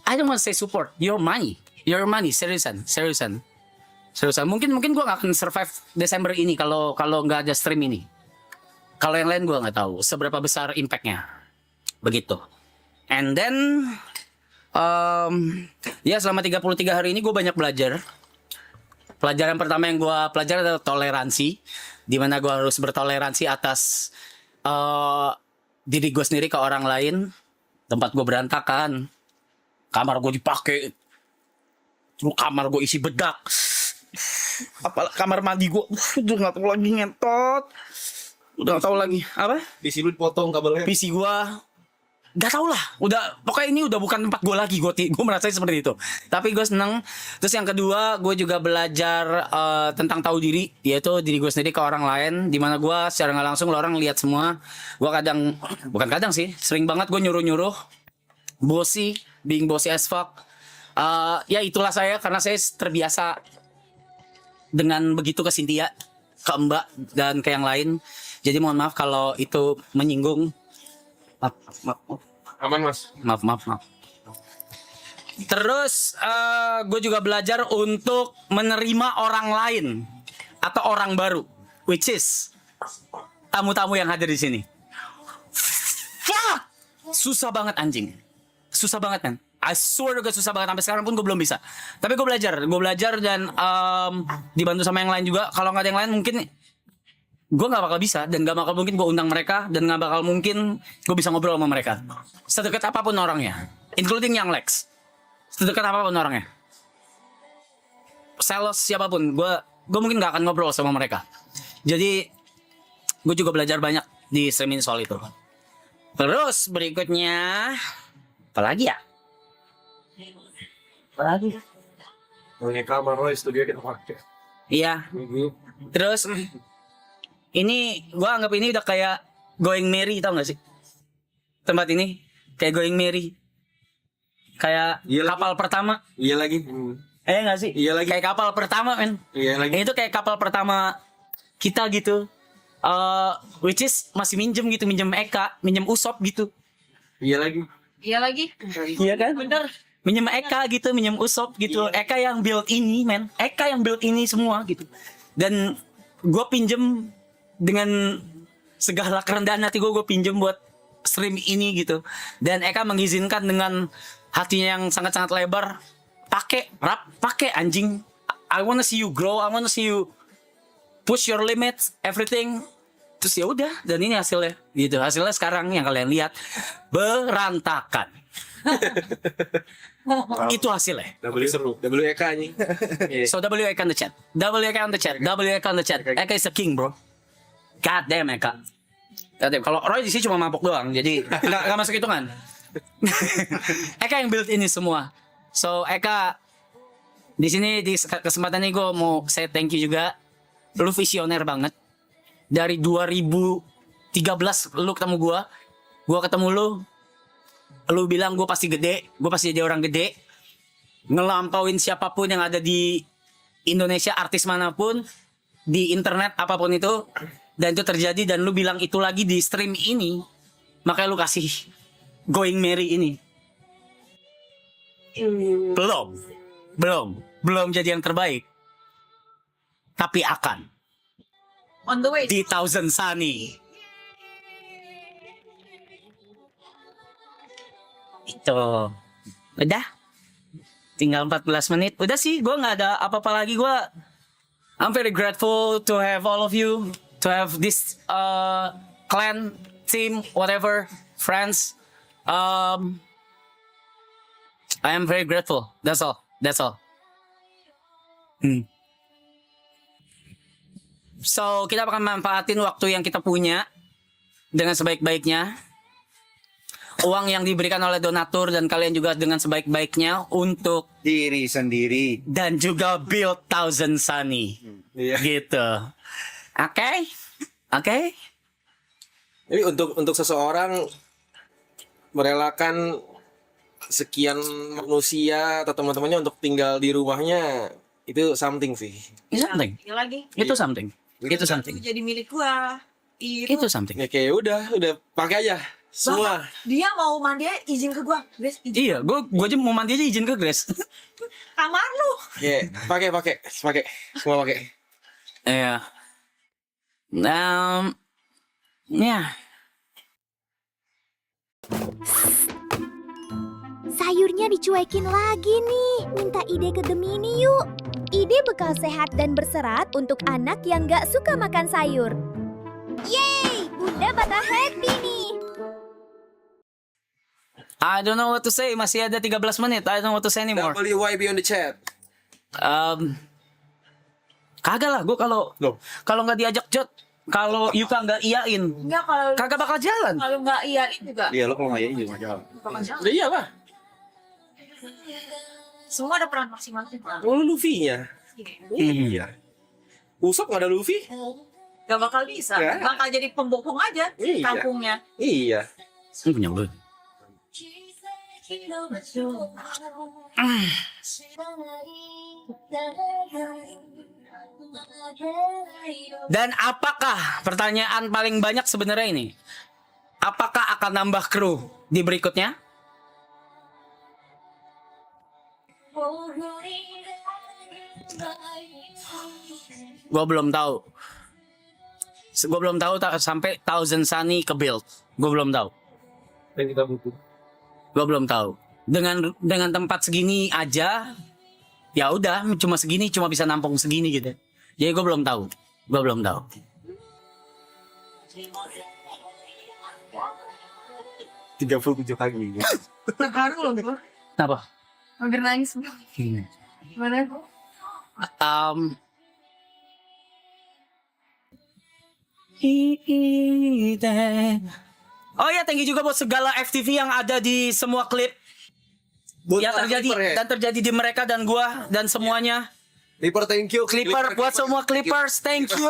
I don't want to say support. Your money, seriusan. Mungkin gue nggak akan survive Desember ini kalau nggak ada stream ini. Kalau yang lain gue nggak tahu seberapa besar impactnya. Begitu. And then, ya selama 33 hari ini gue banyak belajar. Pelajaran pertama yang gue pelajari adalah toleransi, di mana gue harus bertoleransi atas diri gue sendiri ke orang lain. Tempat gue berantakan, kamar gue dipakai, kamar gue isi bedak, kamar mandi gue udah nggak tahu lagi ngentot. Udah gak tahu lagi apa? PC lu dipotong kabelnya. PC gua gak tau lah, udah pokoknya ini udah bukan tempat gue lagi, gue merasa seperti itu. Tapi gue seneng. Terus yang kedua, gue juga belajar tentang tahu diri, yaitu diri gue sendiri ke orang lain. Dimana gue secara nggak langsung orang lihat semua. Gue kadang, bukan kadang sih, sering banget gue nyuruh bossy, being bossy as fuck. Ya itulah saya, karena saya terbiasa dengan begitu ke Cynthia, ke Mbak dan ke yang lain. Jadi mohon maaf kalau itu menyinggung. Aman mas. Maaf. Terus gue juga belajar untuk menerima orang lain atau orang baru, which is tamu-tamu yang hadir di sini. Fuck! Susah banget anjing, susah banget kan. I swear juga susah banget, sampai sekarang pun gue belum bisa. Tapi gue belajar dan dibantu sama yang lain juga. Kalau nggak ada yang lain mungkin gue nggak bakal bisa, dan nggak bakal mungkin gue undang mereka, dan nggak bakal mungkin gue bisa ngobrol sama mereka. Sedekat apapun orangnya, including yang Lex, sedekat apapun orangnya, sales siapapun, gue mungkin nggak akan ngobrol sama mereka. Jadi gue juga belajar banyak di streaming soal itu. Terus berikutnya apa lagi ya? Apalagi? Punya kamar Roy, studio kita pakai. Iya. Terus ini gue anggap ini udah kayak Going Merry, tau gak sih? Tempat ini kayak Going Merry, kayak kapal pertama. Iya lagi. Gak sih? Iya lagi. Kayak kapal pertama men. Iya lagi. Ini tuh kayak kapal pertama kita gitu. Which is masih minjem Eka, minjem Usop gitu. Iya lagi. Iya lagi. Iya kan? Bener. Minjem Eka gitu, minjem Usop gitu. Eka yang build ini men. Eka yang build ini semua gitu. Dan gue pinjem dengan segala kerendahan hati gue pinjem buat stream ini gitu. Dan Eka mengizinkan dengan hatinya yang sangat-sangat lebar. Pakai anjing. I wanna see you grow, I wanna see you push your limits, everything. Terus ya udah, dan ini hasilnya gitu. Hasilnya sekarang yang kalian lihat berantakan. Itu hasilnya. W seru. WEK anjing. So WEK on the chat. WEK on the chat. WEK on the chat. Eka is the king, bro. God damn Eka. God damn. Kalau Roy di sini cuma mabok doang, jadi nggak masuk hitungan. Eka yang build ini semua. So Eka di sini di kesempatan ini gue mau say thank you juga. Lu visioner banget. Dari 2013 lu ketemu gue ketemu lu bilang gue pasti gede, gue pasti jadi orang gede, ngelampauin siapapun yang ada di Indonesia, artis manapun, di internet apapun itu, dan itu terjadi, dan lu bilang itu lagi di stream ini, makanya lu kasih Going Merry ini. Belum jadi yang terbaik, tapi akan On the way. di Thousand Sunny. Itu udah tinggal 14 menit. Udah sih, gue nggak ada apa-apa lagi. I'm very grateful to have all of you, to have this clan, team, whatever, friends. I am very grateful. That's all. So kita akan manfaatin waktu yang kita punya dengan sebaik-baiknya. Uang yang diberikan oleh donatur dan kalian juga dengan sebaik-baiknya untuk Diri sendiri. dan juga build Thousand Sunny. Iya. Gitu. Oke? Jadi untuk seseorang merelakan sekian manusia atau teman-temannya untuk tinggal di rumahnya, itu something sih. Itu something. Iya lagi. Itu something. Itu something. Itu jadi milik gua. Itu something. Ya kayak udah pakai aja semua. Dia mau mandi aja, izin ke gua. Grace, izin. Iya, gue aja mau mandi aja izin ke Grace. Kamar lu. Ya, pakai semua pakai. Iya. Ya. Sayurnya dicuekin lagi nih. Minta ide ke Gemini yuk. Ide bekal sehat dan berserat untuk anak yang gak suka makan sayur. Yeay, Bunda bakal happy nih. I don't know what to say. Masih ada 13 menit. I don't know what to say anymore. WYB on the chat. Kagak lah. Gue kalau nggak diajak Jot, Kalau Yuka nggak iyain, Enggak kalau kagak bakal jalan. kalau nggak iyain juga. Iya lo kalau nggak iya juga jalan. Bakal jalan. Udah iya lah. Semua ada peran masing-masing. Oh, Luffy-nya. Iya. Usop nggak ada Luffy? Gak bakal bisa. Ya. Bakal jadi pembohong aja Iya. kampungnya. Iya. Ini punya lu. Dan apakah pertanyaan paling banyak sebenarnya ini? Apakah akan nambah kru di berikutnya? Gua belum tahu. Gua belum tahu sampai Thousand Sunny ke build. Gua belum tahu. Dan kita butuh. Gua belum tahu. Dengan tempat segini aja, ya udah cuma segini, cuma bisa nampung segini gitu. Jadi gue belum tahu. Gue belum tahu. 37 kali. Terharu loh gue. Kenapa? Hampir nangis. Gimana? Oh ya, thank you juga buat segala FTV yang ada di semua klip yang terjadi dan terjadi di mereka dan gua dan semuanya. Clipper, thank you. Clipper buat semua Clippers, thank you.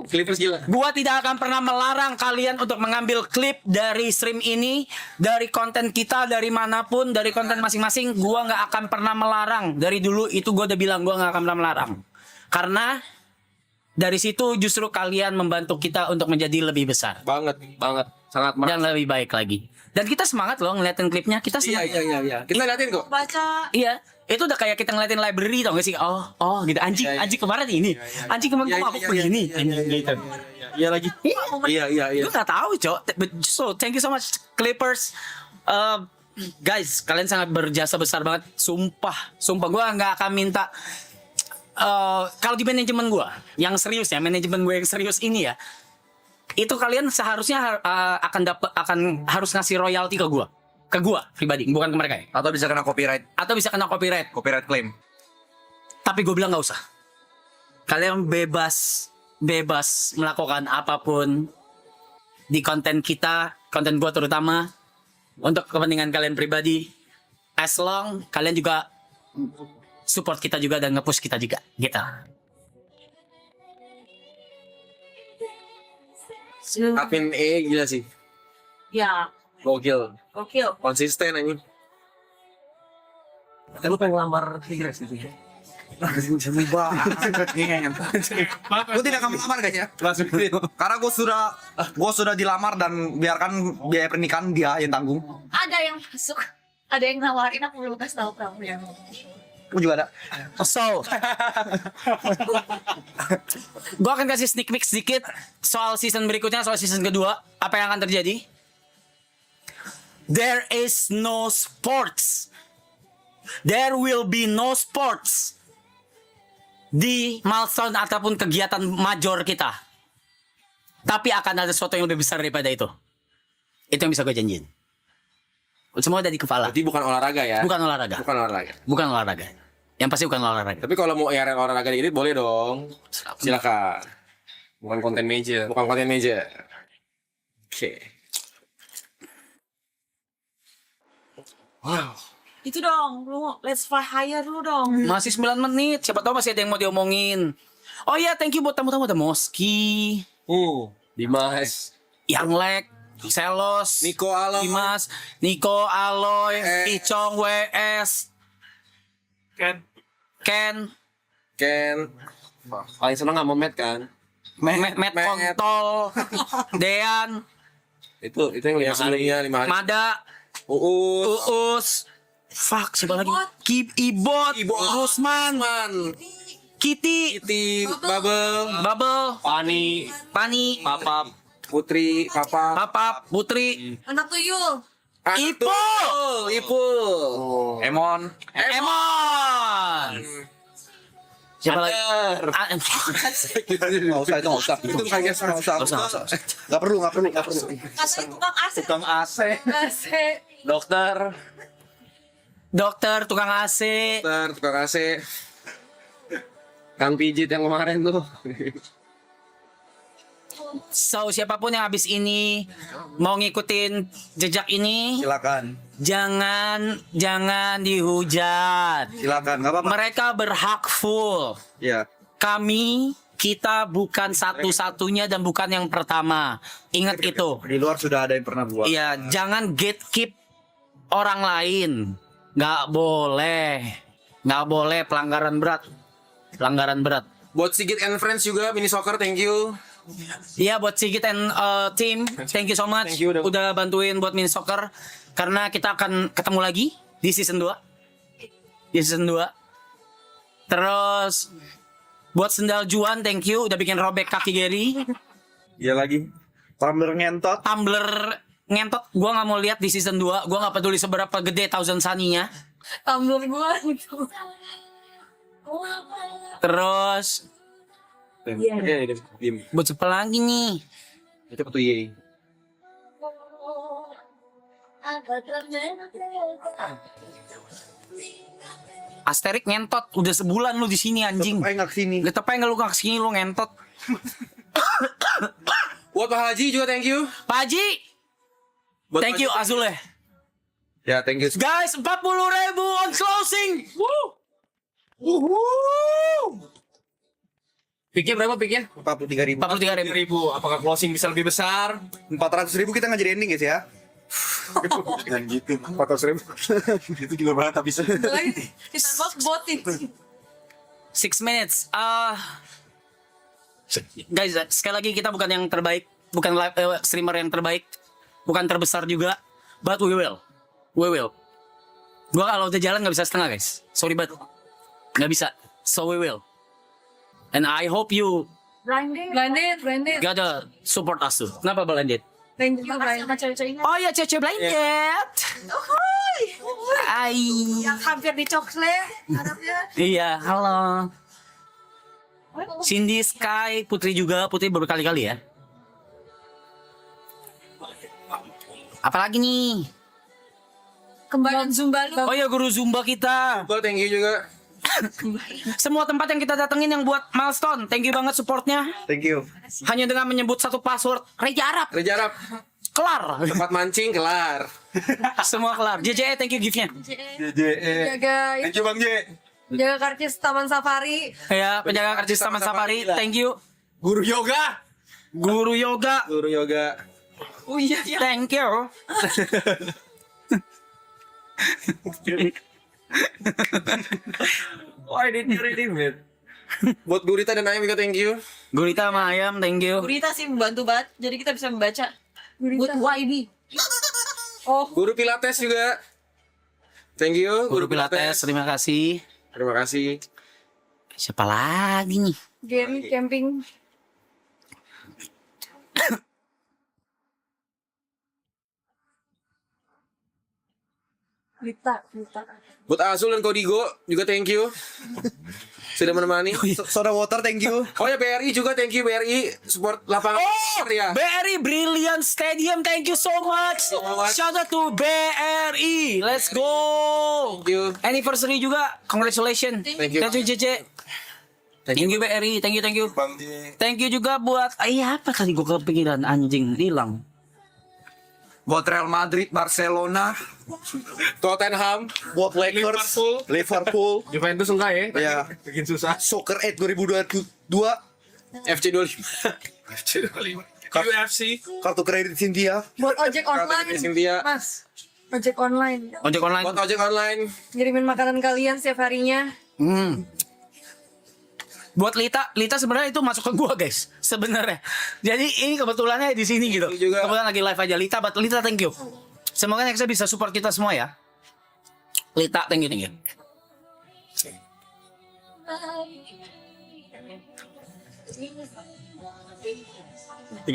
Clippers gila. Gua tidak akan pernah melarang kalian untuk mengambil klip dari stream ini, dari konten kita, dari manapun, dari konten masing-masing. Gua nggak akan pernah melarang. Dari dulu itu gua udah bilang gua nggak akan pernah melarang. Karena dari situ justru kalian membantu kita untuk menjadi lebih besar. Banget. Sangat Dan lebih baik lagi. Dan kita semangat loh ngeliatin klipnya. Kita semangat. Iya. Kita liatin kok. Baca. Iya. Itu udah kayak kita ngeliatin library tau gak sih? Oh gitu. Anjing kemarin ini. Anjing kemarin kok aku begini. Anjing gitu. Iya lagi. Iya. Gue gak tahu, Cok. So, thank you so much Clippers. Guys, kalian sangat berjasa besar banget. Sumpah gue gak akan minta. Kalau di manajemen gue yang serius ya, manajemen gue yang serius ini ya, itu kalian seharusnya harus ngasih royalti ke gue pribadi, bukan ke mereka ya. Atau bisa kena copyright. Copyright claim. Tapi gue bilang nggak usah. Kalian bebas melakukan apapun di konten kita, konten gue terutama, untuk kepentingan kalian pribadi. As long kalian juga support kita juga dan nge-push kita juga gitu. Admin gila sih. Ya. Gokil. Konsisten Konsisten anjing. Lu pengen ngelamar Tigres gitu ya? Gue tidak akan melamar guys ya. Karena gue sudah dilamar dan biarkan biaya pernikahan dia yang tanggung. Ada yang masuk. Ada yang nawarin, aku belum kasih tahu kamu ya. Gue juga ada. So, gue akan kasih sneak peek sedikit soal season berikutnya, soal season kedua. Apa yang akan terjadi? There is no sports. There will be no sports di milestone ataupun kegiatan major kita. Tapi akan ada sesuatu yang lebih besar daripada itu. Itu yang bisa gue janjiin. Semua ada di kepala. Berarti bukan olahraga ya? Bukan olahraga. Bukan olahraga. Yang pasti bukan olahraga. Tapi kalau mau airing olahraga di edit boleh dong. Silakan. Bukan konten meja. Oke. Wow. Itu dong, lu let's fly higher dulu dong. Masih 9 menit. Siapa tahu masih ada yang mau diomongin. Oh iya, thank you buat tamu-tamu. Ada Moski, Dimas, Yanglek, Selos, Niko Aloy, Dimas, Niko Aloy, Icong WS, Ken, paling seneng sama Matt kan? Matt Kontol, Dean, itu yang 5 hari. Mada, Uus, fuck siapa lagi? Ibot, Rusman, Kitty, Bubble, Pani, Papap, Putri, Putri, Anak tuyul. Ipo, Emon. Siapa lagi? Nggak usah. Itu nggak usah. Nggak perlu. Kasih tukang AC. AC. Dokter, tukang AC. Tukang AC. Kang pijit yang kemarin tuh. So siapapun yang habis ini mau ngikutin jejak ini, Silakan. jangan dihujat. Silakan, nggak apa-apa. Mereka berhak full. Ya. Kita bukan satu-satunya dan bukan yang pertama. Ingat itu. Di luar sudah ada yang pernah buat. Iya, jangan gatekeep orang lain. Nggak boleh pelanggaran berat. Buat Sigit and Friends juga mini soccer, thank you. Iya, buat Sigit and team, thank you so much. Thank you, udah bantuin buat mini soccer. Karena kita akan ketemu lagi di season 2. Terus buat Sendal Juan, thank you udah bikin robek kaki Gary. Iya lagi. Tumbler ngentot. Gua nggak mau lihat di season 2. Gua nggak peduli seberapa gede Thousand Sunny-nya. Tumbler gue gitu. Terus buat siapa lagi nih? Itu tuh ye. Asterik ngentot udah sebulan lu di sini anjing. Tetep aja nggak kesini. Tetep aja lu nggak kesini, lu ngentot. Buat Pak Haji juga thank you. Pak Haji, Buat thank you Azule. Ya, thank you. Guys, 40.000 on closing. Pikir berapa pikir? 43.000. 43.000. Apakah closing bisa lebih besar? 400.000 kita nggak jadi ending guys ya. Jangan gitu. 400.000. Itu gila banget habis. Kita bot itu. 6 minutes. Guys, sekali lagi kita bukan yang terbaik, bukan streamer yang terbaik, bukan terbesar juga, but we will. Gua kalau udah jalan nggak bisa setengah guys, sorry banget, nggak bisa. So we will. And I hope you Blinded. gotta support us tuh. Kenapa blinded? Thank you, Blinded. Oh ya, Cece blinded. Hai. Yang hampir dicoklat harapnya. Iya, halo. Cindy, Sky, Putri juga. Putri berkali-kali ya. Apalagi nih? Kembali Zumba lu. Oh ya, guru Zumba kita. Buat thank you juga. Semua tempat yang kita datengin yang buat milestone, thank you banget supportnya. Thank you. Hanya dengan menyebut satu password, Reja Arab. Reja Arab. Kelar. Tempat mancing kelar. Semua kelar. JJE, thank you giftnya. Jaga Thank you Bang J. jaga karcis Taman Safari. Ya, penjaga karcis Taman Safari, thank you. Guru yoga. Guru yoga, Oh iya. thank you. Why did you redeem it? Buat Gurita dan Ayam juga thank you. Gurita sama Ayam, thank you. Gurita sih membantu banget, jadi kita bisa membaca. Buat YB. Oh, Guru Pilates juga. Thank you. Guru Pilates, terima kasih. Terima kasih. Siapa lagi nih? game camping. Lita. Buat Azul dan Kodigo juga thank you. Sudah menemani. Soda water, thank you. Oh ya BRI juga thank you BRI support lapangan ya. BRI Brilliant Stadium, thank you so much. Shout out to BRI, let's go. Thank you. Anniversary juga, congratulations. Thank you. Thank you JJ. Thank you BRI, thank you. Bang J. Thank you juga buat, apa tadi gua kepikiran anjing hilang. Buat Real Madrid, Barcelona, Tottenham, Buat Lakers, Liverpool, Juventus enggak ya? ya, Bikin susah. Soccer 8 2022, FC 25. FC 25. UFC. kartu kredit Cynthia. Buat ojek online. Cynthia. Mas, ojek online. Ojek online. Buat ojek online. Ngirimin makanan kalian setiap harinya. Buat Lita sebenarnya itu masuk ke gua guys, sebenarnya. Jadi ini kebetulannya di sini gitu. Juga. Kebetulan lagi live aja Lita, but Lita thank you. Semoga next bisa support kita semua ya. Lita thank you. 3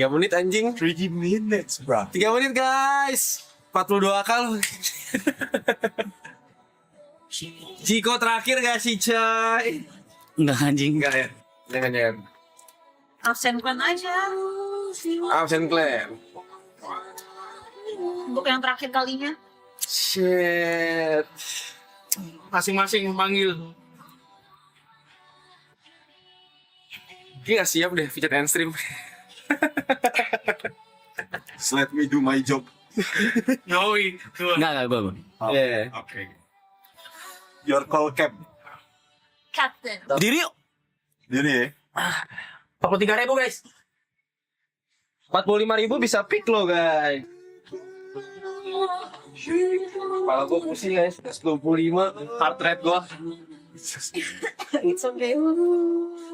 menit anjing. 3 minutes, bro. 3 menit guys. 42 kali. Ciko terakhir gak sih coy? Enggak anjing. Enggak ya. Jangan. Absen plan aja. Absen plan. Untuk yang terakhir kalinya. Shit. Masing-masing panggil. Ini gak siap deh, feature and stream. Let me do my job. Yoi. Tuh. Enggak, gue. Oke. Your call cap. Captain. Diri yuk. Jadi 43.000 guys. 45.000 bisa pick lo guys. Kepala gue pusing guys. 25 heart rate gue. It's okay.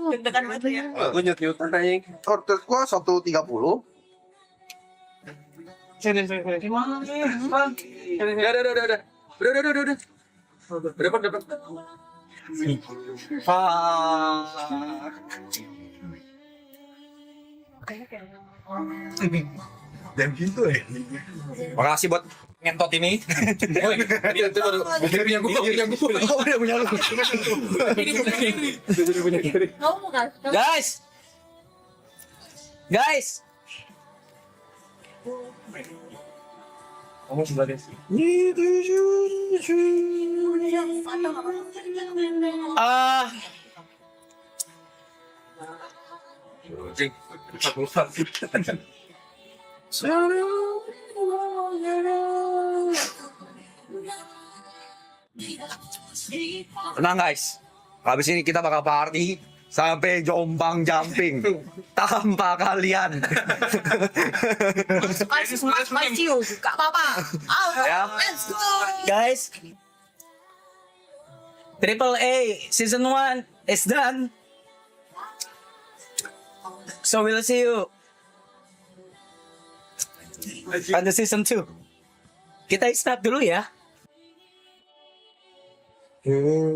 Deg-degan banget ya. Gue nyut-nyutan aja. Order gua 130. Sini. Udah. Dapat. Dan gitu ya. Makasih buat ngentot ini. Itu baru punya gue. Oh, udah punya lu. Kamu mau kasih? Guys. Kamu sebelah guys. Tenang guys. Habis ini kita bakal party sampai Jombang jumping tanpa kalian. Spicy you. Gak apa-apa. Ya. Let's go. Guys. AAA Season 1 is done. So we'll see you on the Season 2. Kita stop dulu ya. Hmm.